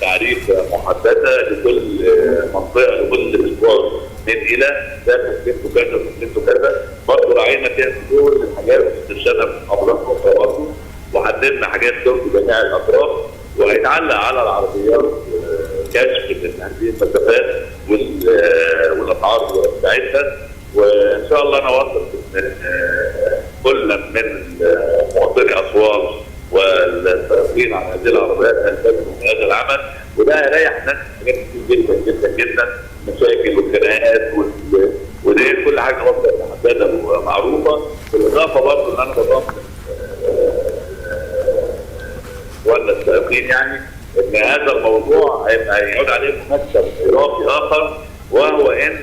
Speaker 13: تعريف محدده لكل منطقه لكل اسبوع من الى ده تكلفته كذا وتكلفته كذا. برضه راعينا فيها كل الحاجات استرشادها من محافظات اخرى برضه، وحددنا حاجات ترضي جميع الاطراف، وهيتعلق على العربيات كشف هذه المسافات والاسعار بتاعتها. وان شاء الله انا واثق ان كل من مواطني اسوان والسائقين على هذه العربيات هيلتزموا بهذا العمل، وده هيريح ناس حاجات كتير جدا جدا جدا، مشاكل والخناقات ودي كل حاجه برضه محدده ومعروفه. بالاضافه برضه ان انا بضمن ولا السائقين يعني ان هذا الموضوع هيعود عليه مكسب اضافي اخر، وهو ان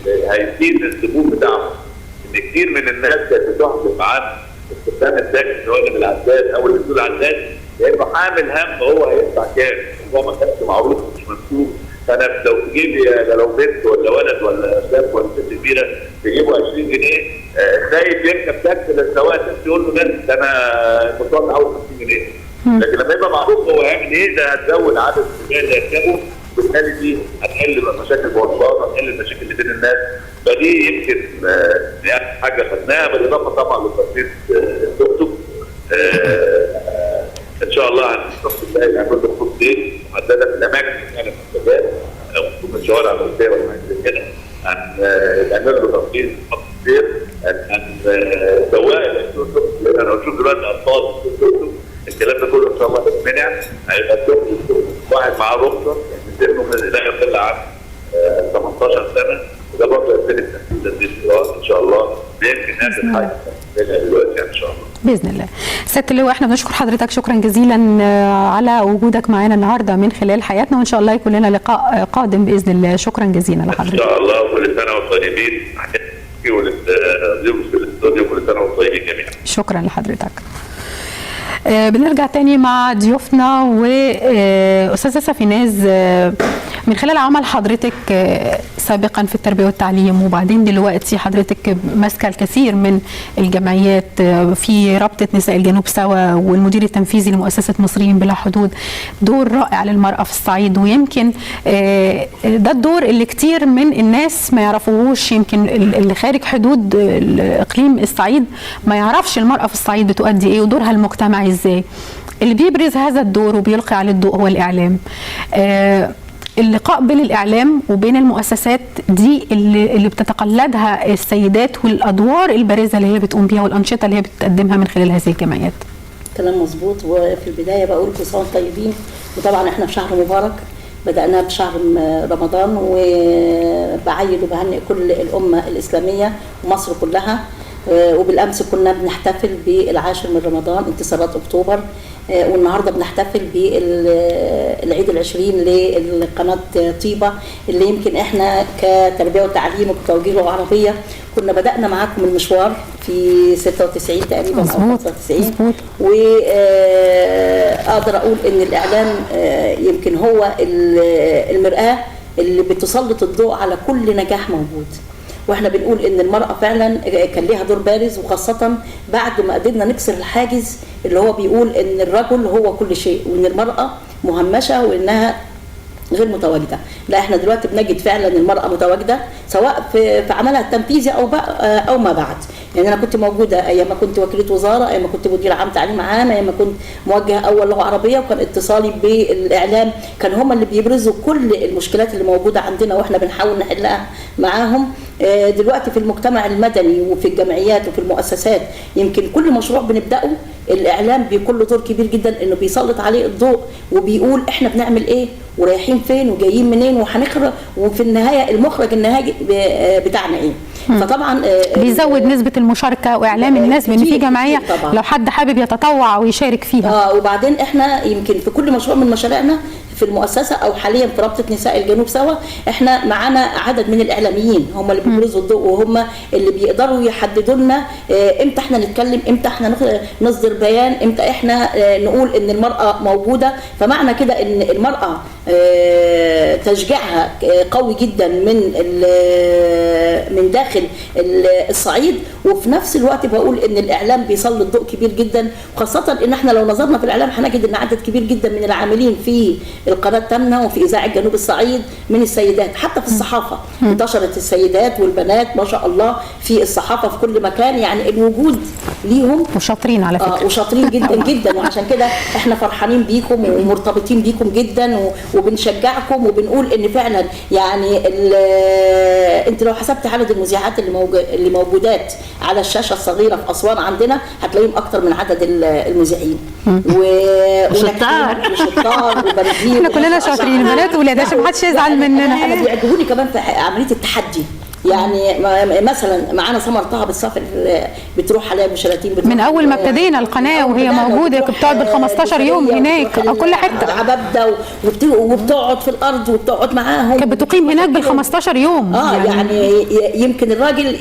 Speaker 13: هيزيد الزبون بتاعهم. ان كتير من الناس كانت بتحصل معانا استخدام التاكسي سواء من العداد او اللي بيقول العداد، لانه حامل هم هو هيدفع كام، هو ما كانش معروف مش مكتوب. فانا لو تجيب لي لو بنت ولا ولد ولا شاب ولا ست كبيره تجيبوا 20 جنيه، خايف يركب تاكسي للسواق يقول له ده انا متوقع عاوز 50 جنيه. لكن لما يبقى معروف هو هيعمل ايه، ده هتزود عدد السجاير اللي هيركبوا، بالتالي دي هتحل مشاكل المواصلات، هتحل المشاكل اللي بين الناس. فدي يمكن يعني حاجه خدناها، بالاضافه طبعا لتخطيط التوك توك. ان شاء الله هنستخدم ده يعمل له خطوط سير محدده في الاماكن اللي كانت محتاجات او في الشوارع الرئيسيه ولا حاجه زي كده، هنعمل له تخطيط خط سير، سواء التوك توك. انا بشوف دلوقتي اطفال في التوك توك، الكلام ده كله ان شاء الله هيتمنع. هيبقى التوك توك واحد معاه رخصه سنه لا يقل عن 18 سنه، وده برضه يبتدي تنفيذ هذه الاجراءات ان شاء الله. يمكن نعمل حاجه دلوقتي ان شاء الله
Speaker 1: باذن الله. سياده اللواء، احنا بنشكر حضرتك شكرا جزيلا على وجودك معنا النهارده من خلال حياتنا، وان شاء الله يكون لنا لقاء قادم باذن الله. شكرا جزيلا لحضرتك.
Speaker 13: ان شاء الله، وكل سنه وانتم طيبين، وللضيوف في الاستوديو كل سنه وانتم طيبين جميعا.
Speaker 1: شكرا لحضرتك. بنرجع تاني مع ضيوفنا، واستاذه سفيناز، من خلال عمل حضرتك سابقا في التربيه والتعليم وبعدين دلوقتي حضرتك ماسكه الكثير من الجمعيات في رابطه نساء الجنوب سوا والمدير التنفيذي لمؤسسه مصريين بلا حدود، دور رائع للمراه في الصعيد، ويمكن ده الدور اللي كتير من الناس ما يعرفوهوش، يمكن اللي خارج حدود اقليم الصعيد ما يعرفش المراه في الصعيد بتؤدي ايه ودورها المجتمعي ازاي. اللي بيبرز هذا الدور وبيلقي عليه الضوء هو الاعلام. اللقاء بين الاعلام وبين المؤسسات دي اللي بتتقلدها السيدات، والادوار البارزه اللي هي بتقوم بيها والانشطه اللي هي بتقدمها من خلال هذه الجمعيات.
Speaker 14: كلام مظبوط. وفي البدايه بقول كل سنه وانتم طيبين، وطبعا احنا في شهر مبارك بدأناه بشهر رمضان، وبعيد وبهنئ كل الأمة الإسلامية ومصر كلها. وبالأمس كنا بنحتفل بالعاشر من رمضان انتصارات أكتوبر، والنهارده بنحتفل بالعيد العشرين لقناة طيبة، اللي يمكن احنا كتربية وتعليم وكتوجيه لغة عربية كنا بدأنا معاكم المشوار في 96 تقريبا أو 95. وأقدر أقول إن الإعلام يمكن هو المرآة اللي بتسلط الضوء على كل نجاح موجود. واحنا بنقول ان المرأة فعلا كان ليها دور بارز، وخاصة بعد ما قدرنا نكسر الحاجز اللي هو بيقول ان الرجل هو كل شيء، وان المرأة مهمشة وانها غير متواجدة. لا، احنا دلوقتي بنجد فعلا المرأة متواجدة سواء في عملها التنفيذي او ما بعد. يعني انا كنت موجودة ايام ما كنت وكيلة وزارة، ايام ما كنت مدير عام تعليم عام، ايام ما كنت موجهة اول لغة عربية، وكان اتصالي بالاعلام كان هم اللي بيبرزوا كل المشكلات اللي موجودة عندنا واحنا بنحاول نحلها معاهم. دلوقتي في المجتمع المدني وفي الجمعيات وفي المؤسسات يمكن كل مشروع بنبدأه الإعلام بيكون له دور كبير جدا، إنه بيسلط عليه الضوء وبيقول إحنا بنعمل إيه ورايحين فين وجايين منين وهنخرج، وفي النهاية المخرج النهائي بتاعنا إيه. فطبعا
Speaker 1: بيزود نسبة المشاركة وإعلام الناس بأن في جمعية لو حد حابب يتطوع ويشارك فيها.
Speaker 14: وبعدين إحنا يمكن في كل مشروع من مشاريعنا في المؤسسة أو حاليا في رابطة نساء الجنوب سوا، احنا معانا عدد من الإعلاميين هم اللي بيبرزوا الضوء، وهم اللي بيقدروا يحددوا لنا امتى احنا نتكلم، امتى احنا نصدر بيان، امتى احنا نقول ان المرأة موجودة. فمعنى كده ان المرأة تشجيعها قوي جدا من داخل الصعيد، وفي نفس الوقت بقول ان الإعلام بيسلط ضوء كبير جدا، وخاصة ان احنا لو نظرنا في الإعلام هنجد ان عدد كبير جدا من العاملين في القناة تامنة وفي إذاعة جنوب الصعيد من السيدات. حتى في الصحافة انتشرت السيدات والبنات ما شاء الله في الصحافة في كل مكان، يعني الوجود ليهم
Speaker 1: وشاطرين على فكرة.
Speaker 14: وشاطرين جدا جدا، وعشان كده احنا فرحانين بيكم ومرتبطين بيكم جدا وبنشجعكم وبنقول ان فعلا يعني انت لو حسبت عدد المذيعات اللي موجودات على الشاشة الصغيرة في أسوان عندنا هتلاقيهم أكتر من عدد المذيعين.
Speaker 11: وشطار
Speaker 14: وبرزين،
Speaker 1: احنا كلنا شاطرين بنات وولاد عشان ما حدش يزعل مننا.
Speaker 14: انا بيعجبوني كمان في عمليه التحدي. يعني مثلا معانا سمر طه بالسفر بتروح عليها بشلاتين
Speaker 1: من اول ما ابتدينا القناه وهي موجوده بتقعد بال 15 يوم هناك او كل حته
Speaker 14: عبده، وبتقعد في الارض وبتقعد معاهم،
Speaker 1: كانت بتقيم هناك بال 15 يوم.
Speaker 14: يعني يمكن الراجل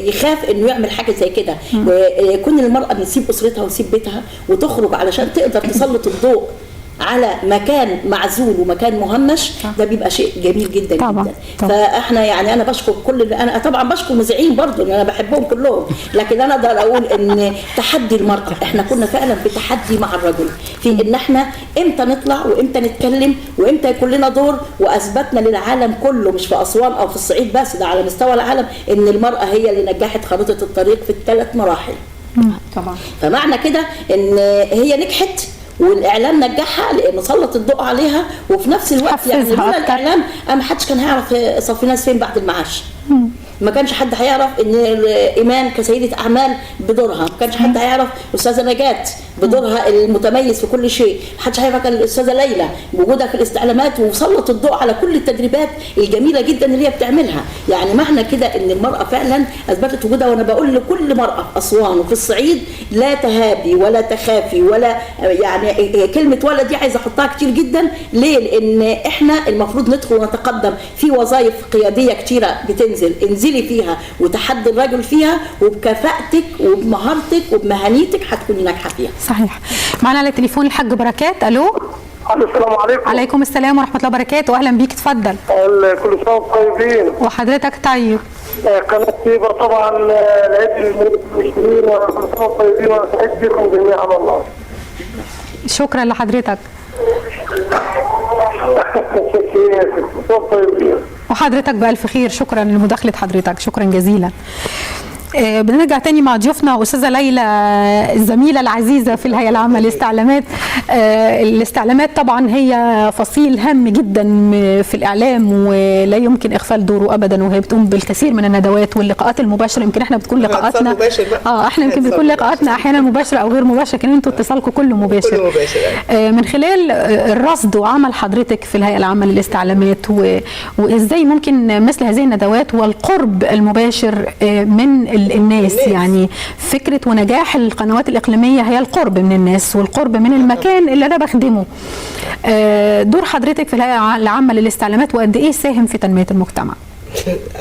Speaker 14: يخاف انه يعمل حاجه زي كده، وكون المراه بتسيب اسرتها وتسيب بيتها وتخرج علشان تقدر تسلط الضوء على مكان معزول ومكان مهمش، ده بيبقى شيء جميل جدا
Speaker 1: طبعا.
Speaker 14: جدا. فاحنا يعني انا بشكر انا طبعا بشكر المذيعين برضو ان انا بحبهم كلهم، لكن انا اقدر اقول ان تحدي المرأة احنا كنا فعلا بتحدي مع الرجل في ان احنا امتى نطلع وامتى نتكلم وامتى يكون لنا دور، واثبتنا للعالم كله مش في اسوان او في الصعيد بس، ده على مستوى العالم ان المرأة هي اللي نجحت خريطة الطريق في ال3 مراحل.
Speaker 12: طبعا.
Speaker 14: فمعنى كده ان هي نجحت والاعلام نجحها لانه سلط الضوء عليها، وفي نفس الوقت يعني لولا الاعلام ما حدش كان هيعرف صفي ناس فين بعد المعاش. ما كانش حد هيعرف ان ايمان كسيده اعمال بدورها، ما كانش حد هيعرف الاستاذه نجاة بدورها المتميز في كل شيء، ما حدش هيعرف الاستاذه ليلى بوجودها في الاستعلامات وسلط الضوء على كل التدريبات الجميله جدا اللي هي بتعملها. يعني معنى كده ان المراه فعلا اثبتت وجودها، وانا بقول لكل مراه في اسوان وفي الصعيد لا تهابي ولا تخافي ولا يعني كلمه ولا دي عايزه احطها كتير جدا. ليه؟ لان احنا المفروض ندخل ونتقدم في وظائف قياديه كتيره بتنزل، انزلي فيها وتحدي الرجل فيها، وبكفاءتك وبمهارتك وبمهنيتك هتكوني ناجحه فيها.
Speaker 1: صحيح. معنا على التليفون الحاج بركات. الو.
Speaker 15: السلام عليكم.
Speaker 1: عليكم السلام ورحمه الله وبركاته، اهلا بيك، اتفضل.
Speaker 15: كل سنه وانتم طيبين.
Speaker 1: وحضرتك طيب.
Speaker 15: قناه طيبه طبعا العيد المسلمين، وكل سنه وانتم طيبين، وانا سعيد بكم جميعا والله.
Speaker 1: شكرا لحضرتك. وحضرتك بألف خير، شكرا لمداخلة حضرتك، شكرا جزيلا. بنرجع تاني مع ضيوفنا أستاذة ليلى الزميلة العزيزة في الهيئة العامة للاستعلامات. الاستعلامات طبعا هي فصيل هام جدا في الإعلام ولا يمكن إغفال دوره أبدا، وهي بتقوم بالكثير من الندوات واللقاءات المباشرة. يمكن احنا بتكون لقاءاتنا احنا يمكن بتكون لقاءاتنا أحيانا مباشرة أو غير مباشرة، لكن انتوا اتصالكم كله مباشر. من خلال الرصد وعمل حضرتك في الهيئة العامة للاستعلامات وإزاي ممكن مثل هذه الندوات والقرب المباشر من الناس، يعني فكرة ونجاح القنوات الإقليمية هي القرب من الناس والقرب من المكان اللي أنا بخدمه. دور حضرتك في الهيئة العامة للاستعلامات وقد إيه ساهم في تنمية المجتمع؟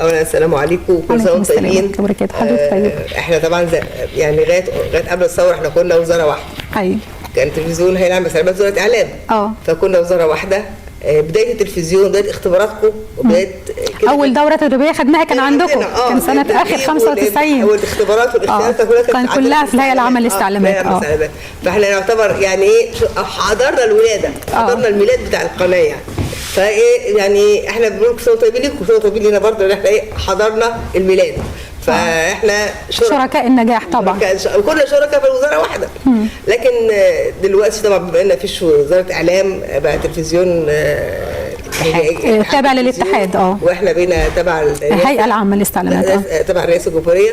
Speaker 16: اولا السلام عليكم وكل سنه وانتم طيبين. احنا طبعا يعني لغايه قبل الثوره احنا كنا وزاره واحده.
Speaker 1: ايوه
Speaker 16: كان تلفزيون هيئه العامه للاستعلامات وزاره اعلام. فكنا وزاره واحده. بدايه التلفزيون، بدايه اختباراتكم وبدايه
Speaker 1: اول دوره تدريبيه خدناها كان عندكم، كان سنه اخر 95
Speaker 16: والاختبارات والاختيارات
Speaker 1: كان كلها في الهيئه العامه للاستعلامات.
Speaker 16: فاحنا نعتبر يعني ايه حضرنا الولاده، حضرنا الميلاد بتاع القناه يعني. فايه يعني احنا بنقول كل سنه طيبين لكم وكل سنه طيبين لنا برضه ان احنا ايه حضرنا الميلاد. فاحنا
Speaker 1: شركاء النجاح طبعا،
Speaker 16: كنا شركاء في الوزاره واحده. لكن دلوقتي طبعا بما ان مفيش وزاره اعلام بقى تلفزيون
Speaker 1: تابع للاتحاد
Speaker 16: واحنا بينا تبع
Speaker 1: الهيئه العامه للاستعلامات
Speaker 16: تبع الرئاسه الجمهوريه.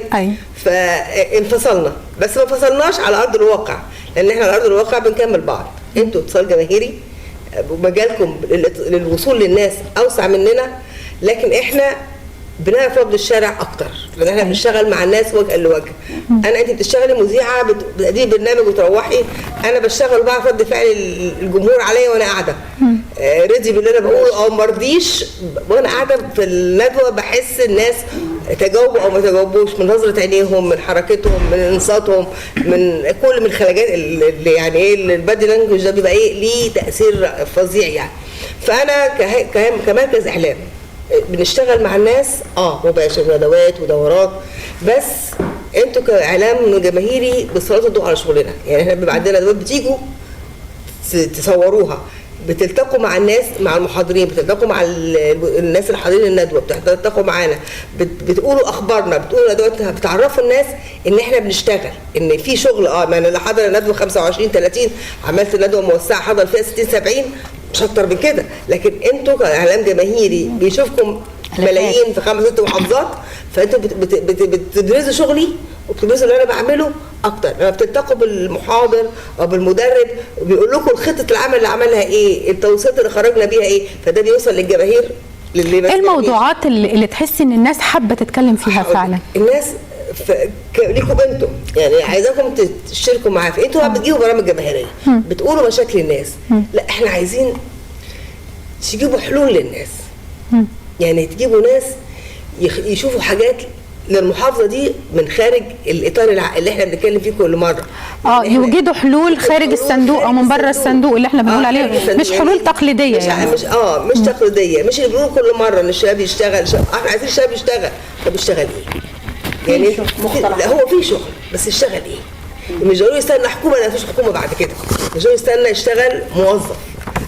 Speaker 16: فانفصلنا، بس ما انفصلناش على ارض الواقع، لان احنا على ارض الواقع بنكمل بعض. انتوا اتصال جماهيري ومجالكم للوصول للناس اوسع مننا، لكن احنا بنعرف نبض الشارع اكتر، لان احنا بنشتغل مع الناس وجها لوجه. انت بتشتغلي مذيعه بتقدمي برنامج وتروحي، انا بشتغل بعرف رد فعل الجمهور عليا وانا قاعده. رضي باللي انا بقوله او ما رضيش وانا قاعده في الندوه، بحس الناس تجاوبوا او ما تجاوبوش من نظره عينيهم، من حركتهم، من انصاتهم، من كل من الخلاجات اللي يعني ايه البادي لانجوج ده بيبقى ايه ليه تاثير فظيع يعني. فانا كمركز اعلام بنشتغل مع الناس مباشر، ندوات ودورات، بس انتوا كاعلام جماهيري بتسلطوا الضوء على شغلنا. يعني احنا بيبقى عندنا ندوات بتيجوا تصوروها، بتلتقوا مع الناس، مع المحاضرين، بتلتقوا مع الناس اللي حاضرين الندوه، بتلتقوا معانا، بتقولوا اخبارنا، بتقولوا ندواتنا، بتعرفوا الناس ان احنا بنشتغل، ان في شغل. ما انا اللي حاضر ندوه 25 30 عملت ندوه موسعه حضر فيها 60 70 مش اكتر من كده. لكن انتوا كاعلام جماهيري بيشوفكم ملايين في 5 6 محافظات، فانتوا بتدرسوا شغلي وبتدرسوا اللي انا بعمله اكتر. لما بتلتقوا بالمحاضر او بالمدرب وبيقول لكم خطه العمل اللي عملها ايه، التوصيات اللي خرجنا بيها ايه، فده بيوصل للجماهير.
Speaker 1: ايه الموضوعات اللي تحسي ان الناس حابه تتكلم فيها فعلا؟
Speaker 16: الناس ليكم انتم يعني عايزاكم تشتركوا معايا. فانتوا بتجيبوا برامج جماهيريه، بتقولوا مشاكل الناس، لا احنا عايزين تجيبوا حلول للناس. يعني تجيبوا ناس يشوفوا حاجات للمحافظه دي من خارج الاطار اللي احنا بنتكلم فيه كل مره.
Speaker 1: يوجدوا حلول خارج الصندوق او من بره الصندوق اللي احنا بنقول عليه، مش حلول تقليديه يعني.
Speaker 16: مش تقليديه، مش اللي بنقول كل مره ان الشباب يشتغل. احنا عايزين الشباب يشتغل. طب يشتغل ايه؟ يعني لا هو في شغل، بس يشتغل ايه؟ مش ضروري يستنى حكومه، لا مفيش حكومه بعد كده. مش ضروري يستنى يشتغل موظف.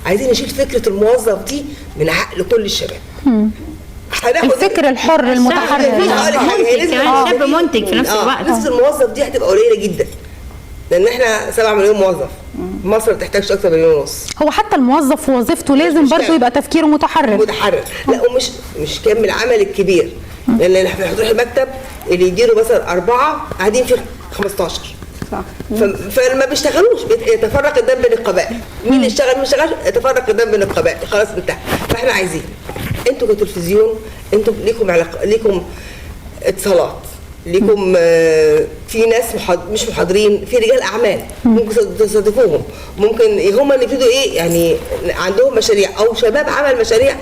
Speaker 16: عايزين نشيل فكره الموظف دي من عقل كل الشباب.
Speaker 1: الفكر الحر المتحرك،
Speaker 11: كمان شاب منتج في نفس الوقت.
Speaker 16: نسبه الموظف دي هتبقى قليله جدا، لان احنا 7 مليون موظف، مصر ما بتحتاجش اكتر من 1.5 مليون.
Speaker 1: هو حتى الموظف في وظيفته لازم برضه يبقى تفكيره متحرر.
Speaker 16: لا ومش كم العمل الكبير، لان احنا هتروح المكتب اللي يديروا مثلا 4 قاعدين في 15 صح. فما بيشتغلوش، يتفرق الدم بين القبائل. مين اللي يشتغل مين يشتغلش، يتفرق الدم بين القبائل، خلاص انتهى. فاحنا عايزين انتوا كتلفزيون، انتوا ليكم اتصالات، ليكم في ناس مش محاضرين، في رجال اعمال ممكن تستضيفوهم، ممكن هم اللي يبتدوا ايه يعني عندهم مشاريع او شباب عمل مشاريع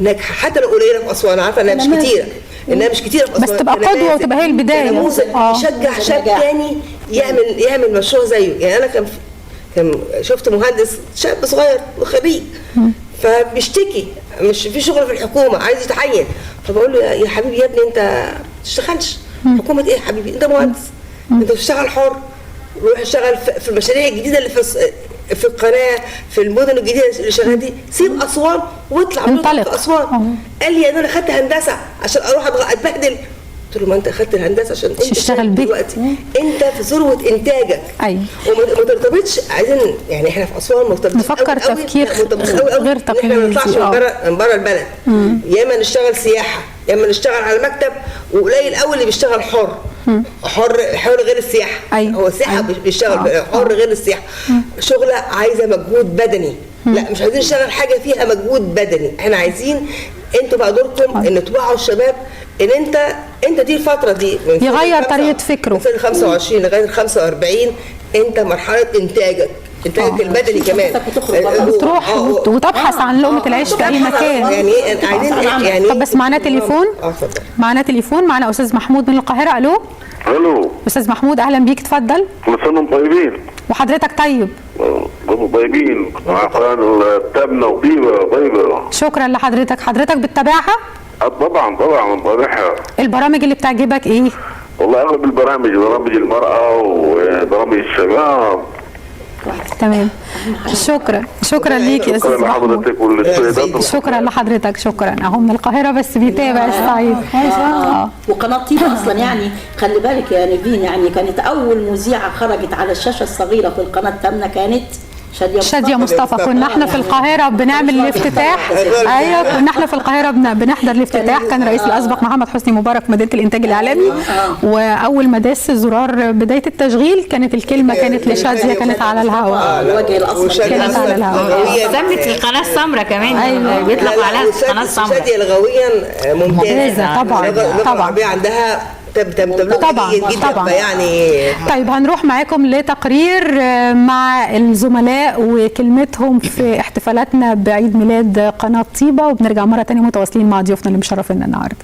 Speaker 16: ناجحه حتى لو قليله في اسوان. عارفه انها مش كتيره، انها مش كتيره في اسوان،
Speaker 1: بس تبقى قدوه وتبقى هي البدايه.
Speaker 16: يشجع شاب تاني يعمل مشروع زيه. يعني انا كان شفت مهندس شاب صغير وخريج فبيشتكي مش في شغل في الحكومه، عايز يتعين. فبقول له يا حبيبي يا ابني انت ما تشتغلش حكومه ايه يا حبيبي، انت مهندس، انت بتشتغل حر، روح اشتغل في المشاريع الجديده اللي في القناه، في المدن الجديده اللي شغاله دي، سيب اسوان واطلع
Speaker 1: انطلق
Speaker 16: في اسوان. قال لي انا خدت هندسه عشان اروح اتبهدل. قلت له ما انت اخدت الهندسه عشان انت
Speaker 1: تشتغل بيك
Speaker 16: دلوقتي، انت في ذروه انتاجك.
Speaker 1: ايوه
Speaker 16: وما ترتبطش. عايزين يعني احنا في اسوان مرتبطين
Speaker 1: نفكر تفكير
Speaker 16: غير تقليدي، ما نطلعش من بره البلد. يا اما نشتغل سياحه يا اما نشتغل على مكتب، وقليل قوي اللي بيشتغل حر غير السياحه.
Speaker 1: أيوة.
Speaker 16: هو السياحه بيشتغل حر غير السياحه. شغله عايزه مجهود بدني. لا مش عايزين نشتغل حاجه فيها مجهود بدني، احنا عايزين انتوا بقى دوركم ان توعوا الشباب ان انت دي الفتره دي
Speaker 1: يغير طريقه فكره
Speaker 16: من سن 25 لغايه 45 انت مرحله انتاجك البدني كمان،
Speaker 1: تروح وتبحث عن لقمه العيش في اي مكان.
Speaker 16: يعني عايزين يعني.
Speaker 1: طب بس معانا تليفون، معانا استاذ محمود من القاهره. الو استاذ محمود، اهلا بيك، اتفضل.
Speaker 17: كل سنه وانتم طيبين.
Speaker 1: وحضرتك طيب؟
Speaker 17: طيبين مع قناه التامنه وطيبه.
Speaker 1: شكرا حضرتك بتتابعها؟
Speaker 17: طبعا بتابعها.
Speaker 1: البرامج اللي بتعجبك ايه؟
Speaker 17: والله اغلب برامج المراه وبرامج الشباب.
Speaker 1: تمام، شكرا ليك يا استاذ محمود. شكرا لحضرتك، شكرا. اهو من القاهره بس بيتابع الصعيد.
Speaker 14: وقناه طيبه اصلا يعني خلي بالك يا نيفين، يعني كانت اول مذيعه خرجت على الشاشه الصغيره في القناه التامنه كانت شادية مصطفى. كنا احنا في القاهرة بنعمل الافتتاح. ايوه كنا احنا في القاهرة بنحضر الافتتاح. كان الرئيس الاسبق محمد حسني مبارك مدينة الانتاج الاعلامي، واول ما داس زرار بداية التشغيل كانت الكلمة كانت لشادية، كانت على الهواء. الوجه الاصفر
Speaker 1: كانت على الهواء.
Speaker 11: سمت القناة السمراء كمان.
Speaker 1: أيوة.
Speaker 11: بيطلق عليها القناة السمراء.
Speaker 16: شادية لغويا ممتازة طبعا عندها طبعا
Speaker 1: يعني. طيب هنروح معاكم لتقرير مع الزملاء وكلمتهم في احتفالاتنا بعيد ميلاد قناة طيبة، وبنرجع مرة تانية متواصلين مع ضيوفنا اللي مشرفينا النهارده.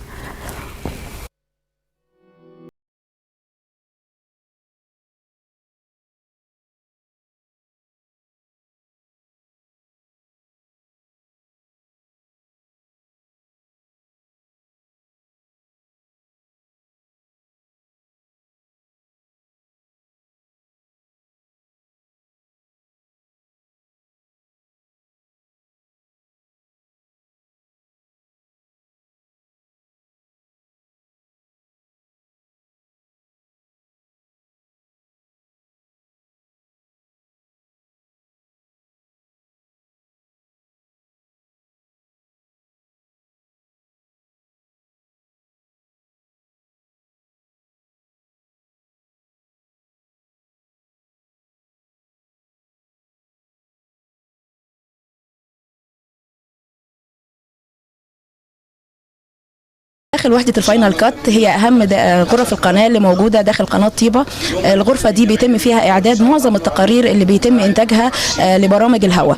Speaker 7: داخل وحدة الفاينل كات هي أهم غرف القناة اللي موجودة داخل قناة طيبة. الغرفة دي بيتم فيها إعداد معظم التقارير اللي بيتم إنتاجها لبرامج الهواء.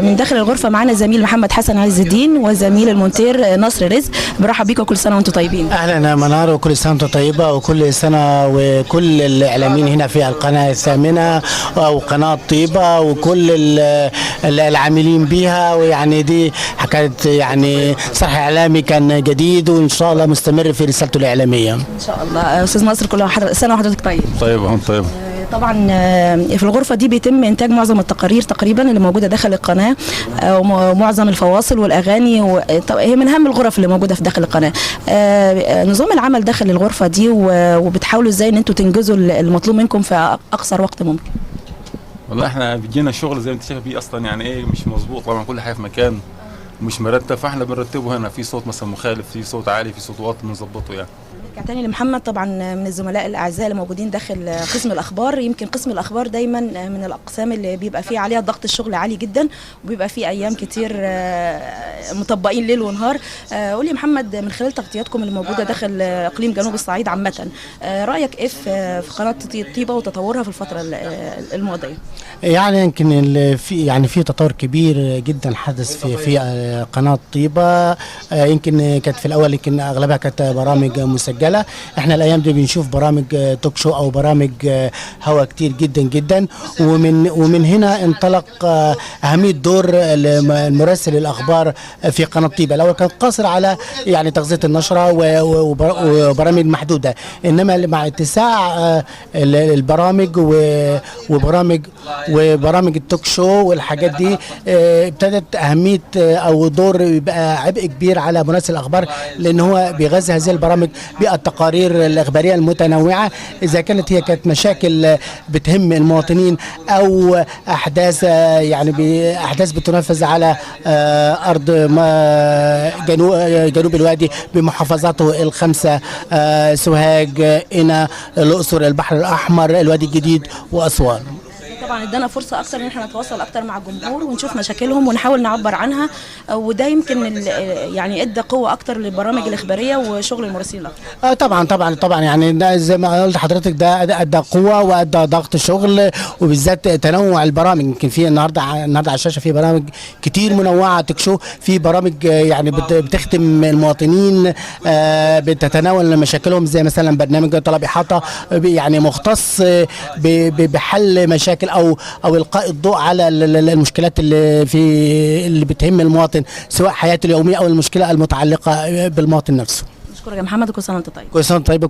Speaker 7: من داخل الغرفة معنا زميل محمد حسن عز الدين وزميل المونتير نصر رزق. برحب بيكم، كل سنة وأنتم طيبين.
Speaker 18: أهلا منار، وكل سنة وأنتم طيبة، وكل سنة وكل الإعلاميين هنا في القناة الثامنة أو قناة طيبة وكل العاملين بها. ويعني دي حكاية يعني صرح إعلامي كان جديد، وإن شاء الله مستمر في رسالته الإعلامية إن
Speaker 7: شاء الله. أستاذ ناصر، كل سنة وحضرتك طيب.
Speaker 17: طيب.
Speaker 7: طبعا في الغرفة دي بيتم إنتاج معظم التقارير تقريبا اللي موجودة داخل القناة، ومعظم الفواصل والأغاني، هي من أهم الغرف اللي موجودة في داخل القناة. نظام العمل داخل الغرفة دي، وبتحاولوا إزاي إن أنتوا تنجزوا المطلوب منكم في أقصر وقت ممكن؟
Speaker 19: والله إحنا بيجينا الشغل زي ما أنت شايف بيه أصلا يعني إيه مش مظبوط طبعا، كل حاجة في مكان مش مرتب، فاحنا بنرتبه هنا، في صوت مثلا مخالف، في صوت عالي، في صوت واطي، بنظبطه يعني.
Speaker 7: نرجع تاني لمحمد، طبعا من الزملاء الاعزاء اللي موجودين داخل قسم الاخبار. يمكن قسم الاخبار دايما من الاقسام اللي بيبقى فيه عليها ضغط الشغل عالي جدا، وبيبقى فيه ايام كتير مطبقين ليل ونهار. قول لي محمد، من خلال تغطياتكم اللي موجوده داخل اقليم جنوب الصعيد عامه، رايك ايه في قناه طيبه وتطورها في الفتره الماضيه؟
Speaker 18: يعني يمكن في تطور كبير جدا حدث في قناه طيبه. يمكن كانت في الاول يمكن اغلبها كانت برامج مسجله. احنا الايام دي بنشوف برامج توك شو او برامج هوا كتير جدا جدا، ومن هنا انطلق اهميه دور المراسل الاخبار في قناه طيبه. الاول كان قاصر على يعني تغذيه النشره وبرامج محدوده، انما مع اتساع البرامج وبرامج التوك شو والحاجات دي ابتدت اهميه او او دور بيبقى عبء كبير على مراسل الاخبار، لان هو بيغذي هذه البرامج بالتقارير الاخباريه المتنوعه، اذا كانت مشاكل بتهم المواطنين او احداث يعني احداث بتنفذ على ارض جنوب الوادي بمحافظاته الخمسه، سوهاج، قنا، الاقصر، البحر الاحمر، الوادي الجديد، واسوان.
Speaker 7: طبعا ادانا فرصه اكتر ان احنا نتواصل اكتر مع الجمهور ونشوف مشاكلهم ونحاول نعبر عنها، وده يمكن يعني ادى قوه اكتر للبرامج الاخباريه وشغل المراسلين الاخبار.
Speaker 18: طبعا يعني ده زي ما قلت لحضرتك، ده ادى قوه وادى ضغط شغل، وبالذات تنوع البرامج. يمكن في النهارده على الشاشه في برامج كتير منوعه تكشو، في برامج يعني بتخدم المواطنين، بتتناول مشاكلهم، زي مثلا برنامج طلب احاطه يعني مختص بحل مشاكل او القاء الضوء على المشكلات اللي بتهم المواطن، سواء حياته اليوميه او المشكله المتعلقه بالمواطن نفسه.
Speaker 7: اشكرك يا محمد، وكل سنه وانت طيب.
Speaker 18: كل سنه وانت طيب،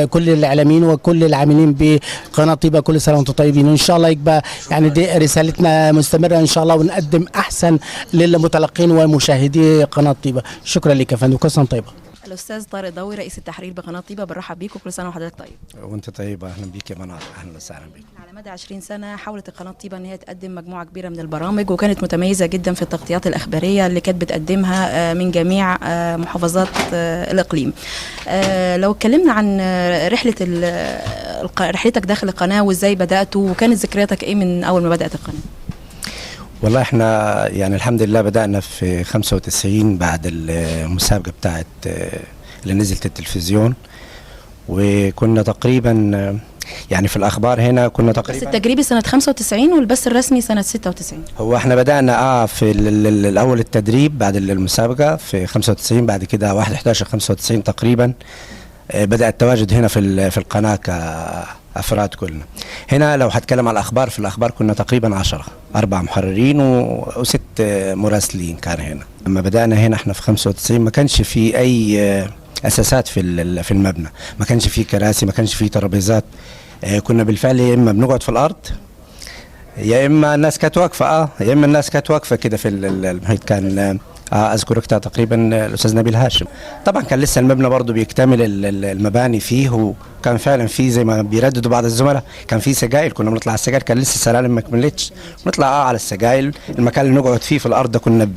Speaker 18: كل الاعلاميين وكل العاملين بقناه طيبه، كل سنه وانتم طيبين، وان شاء الله يبقى يعني دي رسالتنا مستمره ان شاء الله، ونقدم احسن للمتلقين ومشاهدي قناه طيبه. شكرا لك يا فندم، كل سنه طيبه.
Speaker 7: الاستاذ طارق ضوي رئيس التحرير بقناه طيبه، بنرحب بيك وكل سنه وحضرتك طيب.
Speaker 20: وانت طيبه، اهلا بيك يا منار، اهلا وسهلا بيك.
Speaker 7: على مدى 20 سنه حاولت قناه طيبه ان هي تقدم مجموعه كبيره من البرامج، وكانت متميزه جدا في التغطيات الاخباريه اللي كانت بتقدمها من جميع محافظات الاقليم. لو اتكلمنا عن رحلتك داخل القناه وازاي بدات، وكانت ذكرياتك ايه من اول ما بدات القناه؟
Speaker 20: والله احنا يعني الحمد لله بدأنا في 95 بعد المسابقة بتاعت اللي نزلت التلفزيون، وكنا تقريبا يعني في الأخبار هنا كنا تقريبا.
Speaker 7: بس التجريبي سنة 95 والبث الرسمي سنة 96.
Speaker 20: هو احنا بدأنا في الأول التدريب بعد المسابقة في 95، بعد كده 1/11/95 تقريبا بدأ التواجد هنا في القناة كأفراد كلنا. هنا لو هتكلم على الأخبار، في الأخبار كنا تقريبا 10، 4 محررين و6 مراسلين كان هنا. لما بدأنا هنا احنا في 95 ما كانش في أي أساسات في المبنى، ما كانش في كراسي، ما كانش في ترابيزات. كنا بالفعل يا إما بنقعد في الأرض، يا إما الناس كانت واقفة يا إما الناس كانت واقفة كده في المحيط. كان اذكر وقتها تقريبا الاستاذ نبيل هاشم. طبعا كان لسه المبنى برضه بيكتمل المباني فيه، وكان فعلا في زي ما بيرددوا بعض الزملاء كان في سجاير، كنا بنطلع على السجاير، كان لسه السلالم ما كملتش، بنطلع على السجاير. المكان اللي نقعد فيه في الارض كنا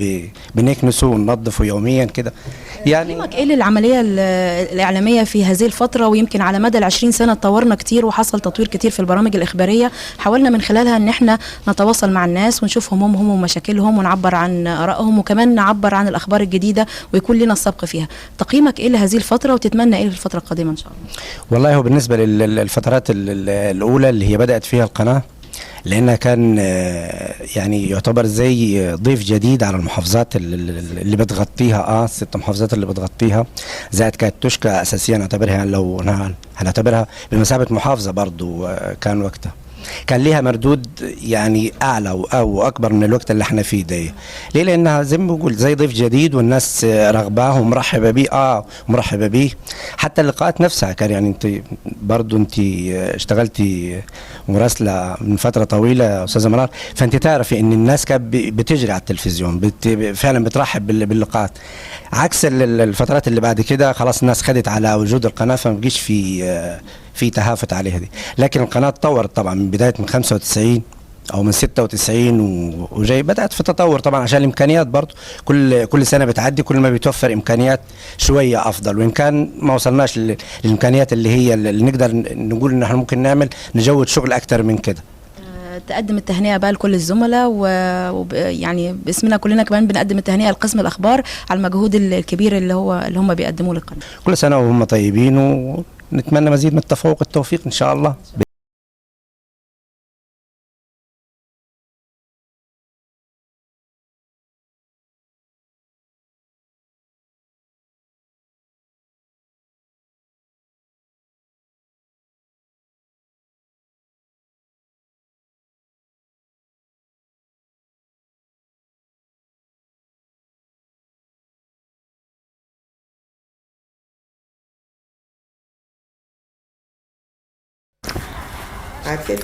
Speaker 20: بنكنسه وننظفه يوميا كده. يعني
Speaker 7: ايه العمليه الاعلاميه في هذه الفتره، ويمكن على مدى ال20 سنه اتطورنا كتير وحصل تطوير كتير في البرامج الاخباريه، حاولنا من خلالها ان احنا نتواصل مع الناس ونشوف همومهم ومشاكلهم ونعبر عن ارائهم، وكمان نعبر عن الاخبار الجديده ويكون لنا السبق فيها. تقييمك ايه لهذه الفتره وتتمنى ايه للفتره القادمه ان شاء الله؟
Speaker 20: والله هو بالنسبه للفترات الاولى اللي هي بدات فيها القناه، لانها كان يعني يعتبر زي ضيف جديد على المحافظات اللي بتغطيها، 6 محافظات اللي بتغطيها، زائد كانت تشكى اساسيا نعتبرها، لو هنعتبرها بمثابه محافظه برضو كان وقتها كان ليها مردود يعني اعلى او اكبر من الوقت اللي احنا فيه ده. ليه؟ لانها زي ما بقول زي ضيف جديد، والناس رغباه ومرحبه بيه، مرحبه بيه. حتى اللقاءات نفسها كان يعني انت برضو اشتغلتي مراسله من فتره طويله يا استاذه منار، فانت تعرفي ان الناس كانت بتجري على التلفزيون، فعلا بترحب باللقاءات، عكس الفترات اللي بعد كده خلاص الناس خدت على وجود القناه، فما بقيش في تهافت عليها دي. لكن القناه تطورت طبعا من بدايه من 95 او من 96 وجاي بدات في تطور طبعا، عشان الامكانيات برضه كل سنه بتعدي كل ما بيتوفر امكانيات شويه افضل، وان كان ما وصلناش للامكانيات اللي هي اللي نقدر نقول ان احنا ممكن نجود شغل اكتر من كده.
Speaker 7: تقدم التهنئه بقى لكل الزملاء، ويعني باسمنا كلنا كمان بنقدم التهنئه لقسم الاخبار على المجهود الكبير اللي هم بيقدموه للقناه.
Speaker 20: كل سنه وهم طيبين، ونتمنى مزيد من التوفيق ان شاء الله.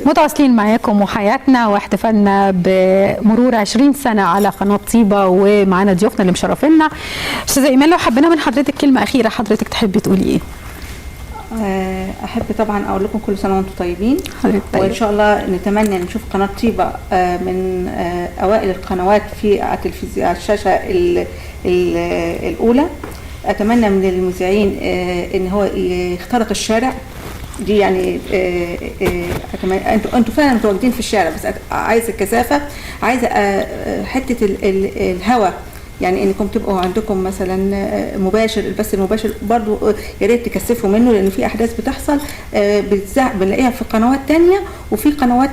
Speaker 1: متواصلين معاكم وحياتنا واحتفالنا بمرور 20 سنة على قناة طيبة، ومعانا ضيوفنا اللي مشرفينا. أستاذة إيمان، لو حبينا من حضرتك كلمة أخيرة، حضرتك تحبي تقولي إيه؟
Speaker 12: احب طبعا اقول لكم كل سنه وانتم طيبين، وان شاء الله نتمنى نشوف قناه طيبه من اوائل القنوات في التلفزيون على الشاشه الاولى. اتمنى من المذيعين ان هو يخترق الشارع دي، يعني انتوا فعلا متواجدين في الشارع، بس عايزه الكثافه، عايزه حته الهوى، يعني انكم تبقوا عندكم مثلا مباشر، البث المباشر برضو يا ريت تكثفوا منه، لان في احداث بتحصل بنلاقيها في قنوات تانية، وفي قنوات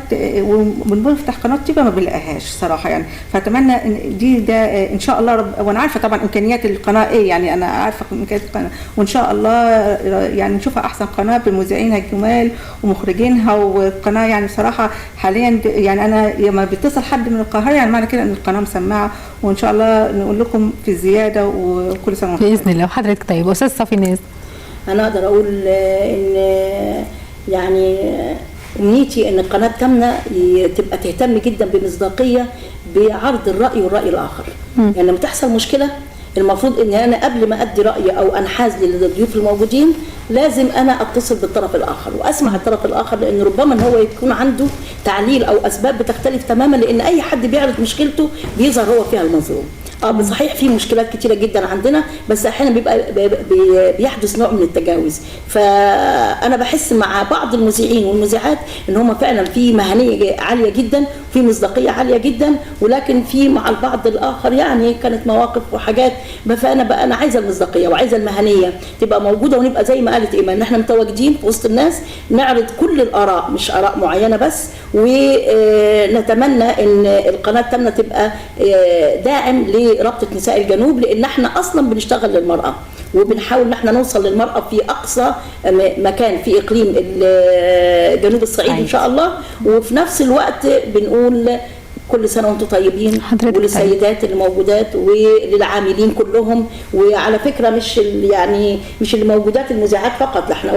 Speaker 12: بنفتح قناه طيبه ما بنلاقيهاش صراحه يعني. فاتمنى ان ده ان شاء الله وانا عارفه طبعا امكانيات القناه ايه، يعني انا عارفه امكانيات القناه، وان شاء الله يعني نشوفها احسن قناه بمذيعينها الجمال ومخرجينها، والقناه يعني صراحه حاليا يعني انا لما بيتصل حد من القاهره يعني معنى كده ان القناه مسمعه، وان شاء الله نقول لكم في الزياده وكل سنه وانتم
Speaker 1: باذن الله. وحضرتك طيب استاذ صافي ناز؟
Speaker 14: انا اقدر اقول ان يعني امنيتي ان القناه تامنه تبقى تهتم جدا بمصداقيه بعرض الراي والراي الاخر. يعني لما تحصل مشكله المفروض ان انا قبل ما ادي رايي او انحاز للضيوف الموجودين لازم انا اتصل بالطرف الاخر واسمع الطرف الاخر، لان ربما هو يكون عنده تعليل او اسباب بتختلف تماما، لان اي حد بيعرض مشكلته بيظهر هو فيها المظلوم. صحيح في مشكلات كتيره جدا عندنا، بس احيانا بيحدث نوع من التجاوز. فانا بحس مع بعض المذيعين والمذيعات ان هم فعلا في مهنيه عاليه جدا، في مصداقيه عاليه جدا، ولكن في مع البعض الاخر يعني كانت مواقف وحاجات. فانا انا عايزه المصداقيه وعايزه المهنيه تبقى موجوده، ونبقى زي ما قالت ايمان ان احنا متواجدين في وسط الناس نعرض كل الاراء مش اراء معينه بس. ونتمنى ان القناه تامنه تبقى داعم لرابطه نساء الجنوب، لان احنا اصلا بنشتغل للمراه وبنحاول ان احنا نوصل للمراه في اقصى مكان في اقليم جنوب الصعيد ان شاء الله. وفي نفس الوقت بنقول كل سنه وانتم طيبين، وللسيدات اللي موجودات وللعاملين كلهم. وعلى فكره مش اللي موجودات المذيعات فقط، احنا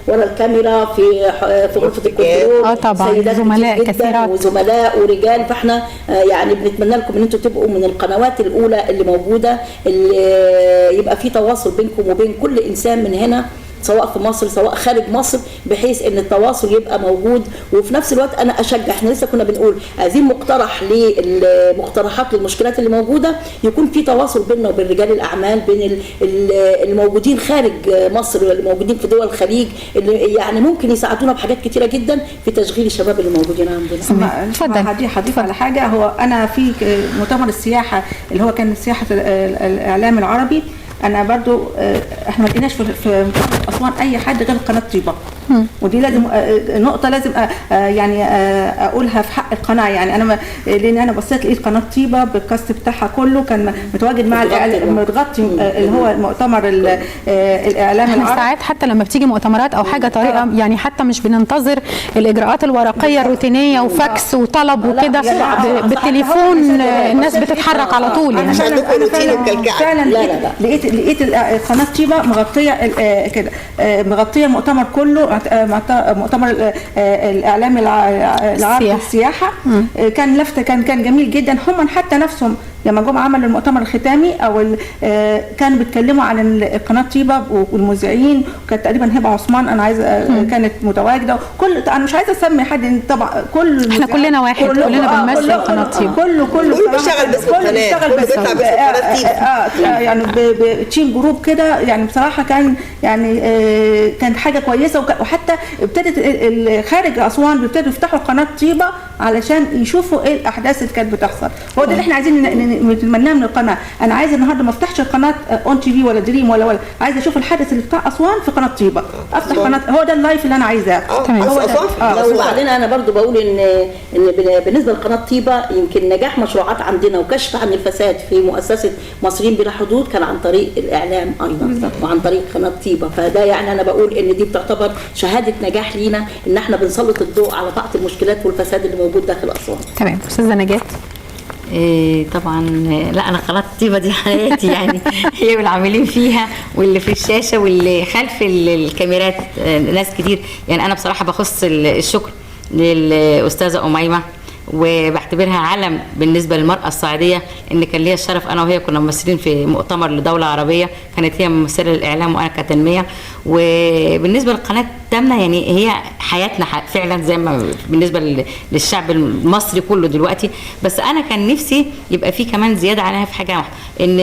Speaker 14: ورا الكاميرا في غرفه الكنترول
Speaker 1: طبعا زملاء كثيرات
Speaker 14: وزملاء ورجال. فاحنا يعني بنتمنى لكم ان انتم تبقوا من القنوات الاولى اللي موجوده، اللي يبقى في تواصل بينكم وبين كل انسان من هنا سواء في مصر سواء خارج مصر، بحيث ان التواصل يبقى موجود. وفي نفس الوقت انا اشجع، احنا لسه كنا بنقول عايزين مقترح للمقترحات للمشكلات اللي موجوده، يكون في تواصل بيننا وبين رجال الاعمال، بين الموجودين خارج مصر اللي موجودين في دول الخليج، اللي يعني ممكن يساعدونا بحاجات كتيره جدا في تشغيل الشباب اللي موجودين عندنا.
Speaker 12: اتفضل. هضيف على حاجه، هو انا في مؤتمر السياحه اللي هو كان سياحه الاعلام العربي، انا برضو احنا ما لقيناش في اسوان اي حد غير قناه طيبه، ودي لازم نقطه لازم يعني اقولها في حق القناه. يعني انا لان انا بصيت لقيت قناه طيبه بالكاست بتاعها كله كان متواجد مع متغطي اللي هو مؤتمر الاعلام العربي.
Speaker 1: ساعات حتى لما بتيجي مؤتمرات او حاجه طريقه يعني حتى مش بننتظر الاجراءات الورقيه الروتينيه وفاكس وطلب وكده، بالتليفون الناس بتتحرك على طول.
Speaker 12: يعني فعلا لقيت قناه طيبه مغطيه كده، مغطيه المؤتمر كله، مؤتمر الاعلام العربي السياحه. كان لفته كان جميل جدا. هم حتى نفسهم لما جم عملوا المؤتمر الختامي او كانوا بيتكلموا عن القناه طيبه والمذيعين، وكانت تقريبا هبه عثمان انا عايزه كانت متواجده. انا مش عايزه اسمي حد، طبعا احنا
Speaker 1: كلنا واحد، كلنا بنمثل قناه طيبه،
Speaker 12: كله
Speaker 16: بيشتغل بس
Speaker 12: كله بيشتغل بس يعني بتيم جروب كده. يعني بصراحه كانت حاجه كويسه. وحتى ابتدت خارج اسوان بيبتدوا يفتحوا قناه طيبه علشان يشوفوا ايه الاحداث اللي كانت بتحصل. هو ده اللي احنا عايزين نتمناه من القناه. انا عايزه النهارده ما افتحش القناه اون تي في ولا دريم ولا عايزه اشوف الحدث اللي بتاع اسوان في قناه طيبه، افتح قناه. هو ده اللايف اللي انا عايزاه.
Speaker 14: وبعدين انا برضو بقول ان بالنسبه لقناه طيبه يمكن نجاح مشروعات عندنا وكشف عن الفساد في مؤسسه مصريين بلا حدود كان عن طريق الاعلام ايضا وعن طريق قناه طيبه. فده يعني انا بقول ان دي بتعتبر شهاده نجاح لينا ان احنا بنسلط الضوء على بعض المشكلات والفساد اللي موجود داخل اسوان.
Speaker 1: تمام. استاذه نجاة؟
Speaker 11: طبعا لا، انا قناه طيبه دي حياتي يعني هي والعاملين فيها واللي في الشاشه واللي خلف الكاميرات ناس كتير. يعني انا بصراحه بخص الشكر للاستاذه اميمه، وبعتبرها علم بالنسبه للمراه الصعيديه، ان كان ليا الشرف انا وهي كنا ممثلين في مؤتمر لدوله عربيه، كانت هي ممثله للاعلام وانا كتنميه. وبالنسبه للقناه التامنه يعني هي حياتنا فعلا زي ما بالنسبه للشعب المصري كله دلوقتي. بس انا كان نفسي يبقى في كمان زياده عليها في حاجه واحده، ان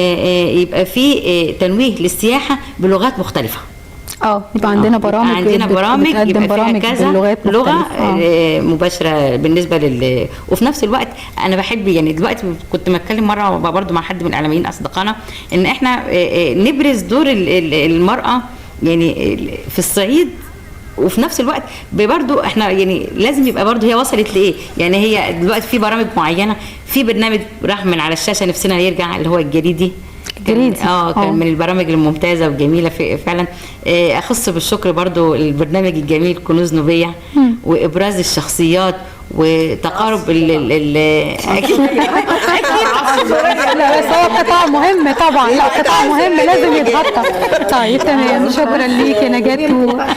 Speaker 11: يبقى في تنويه للسياحه بلغات مختلفه.
Speaker 1: يبقى عندنا برامج،
Speaker 11: يبقى فيها كذا لغه مباشره بالنسبه وفي نفس الوقت انا بحب يعني دلوقتي كنت بتكلم مره برضو مع حد من الاعلاميين اصدقائنا ان احنا نبرز دور المراه يعني في الصعيد، وفي نفس الوقت برضو احنا يعني لازم يبقى برضو هي وصلت لايه. يعني هي دلوقتي في برامج معينه، في برنامج راح من على الشاشه نفسنا يرجع اللي هو الجريدي كان من البرامج الممتازه والجميله فعلا. اخص بالشكر برضو البرنامج الجميل كنوز نوبيه، وابراز الشخصيات وتقارب
Speaker 1: اكيد لا بس هو قطاع مهم طبعا، لا قطاع مهم لازم يتغطى. طيب تمام، شكرا ليك يا نجاة.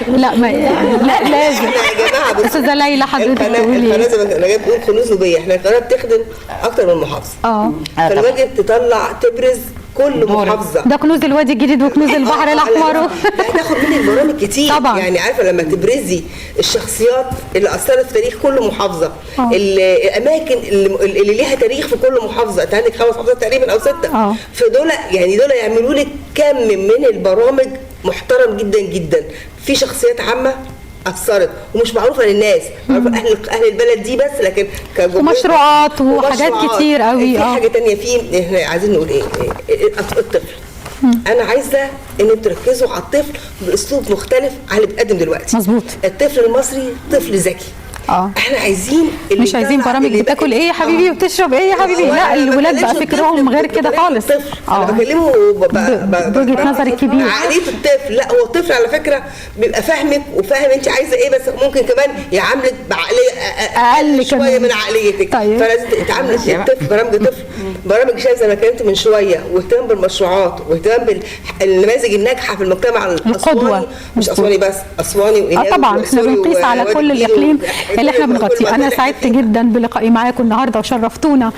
Speaker 1: لا لازم
Speaker 16: يا جماعه
Speaker 1: استاذه ليلى حضرتك تقولي
Speaker 16: لازم نجاة تقول كنوز نوبيه. احنا القناه بتخدم اكتر من محافظه، فالواجب تطلع تبرز كل محافظه.
Speaker 1: ده كنوز الوادي الجديد وكنوز البحر الاحمر،
Speaker 16: هتاخد منك برامج كتير طبعا. يعني عارفه لما تبرزي الشخصيات اللي اثرت في تاريخ كل محافظه، الاماكن اللي ليها تاريخ في كل محافظه، انت عندك 5 محافظات تقريبا او 6، فدول يعني دول يعملوا لك كم من البرامج محترم جدا جدا، في شخصيات عامه اثرت ومش معروفه للناس، معروفه اهل البلد دي بس، لكن
Speaker 1: ومشروعات وحاجات كتير قوي.
Speaker 16: في حاجه ثانيه، في احنا عايزين نقول ايه، الطفل. انا عايزه ان تركزوا على الطفل باسلوب مختلف عن اللي بيتقدم دلوقتي.
Speaker 1: مظبوط.
Speaker 16: الطفل المصري طفل ذكي. احنا عايزين
Speaker 1: مش عايزين برامج بتاكل ايه يا حبيبي وبتشرب ايه يا حبيبي، لا الولاد بقى فكرهم غير كده خالص.
Speaker 16: انا بكلمه
Speaker 1: بوجهه نظري الكبيره،
Speaker 16: عقليه الطفل. لا هو الطفل على فكره بيبقى فاهمك وفاهم انت عايزه ايه، بس ممكن كمان يعاملك بعقليه اقل شويه من عقليتك.
Speaker 1: طيب.
Speaker 16: فلازم تعاملي الطفل برامج الطفل، برامج شايف زي ما كنت من شويه، واهتمام بالمشروعات واهتمام بالنماذج الناجحه في المجتمع الاسواني، مش اسواني بس، اسواني وإيهاب
Speaker 1: طبعا احنا بنقيس على كل الاقليم اللي احنا بنغطيه. انا سعدت جدا بلقائي معاكم النهارده وشرفتونا،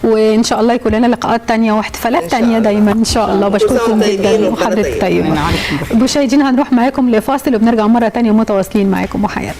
Speaker 1: وان شاء الله يكون لنا لقاءات تانية واحتفالات تانية دايما ان شاء الله. بشكركم جدا وحضرتك طيب. مشاهدينا هنروح معاكم لفاصل وبنرجع مره تانية متواصلين معاكم وحياتنا.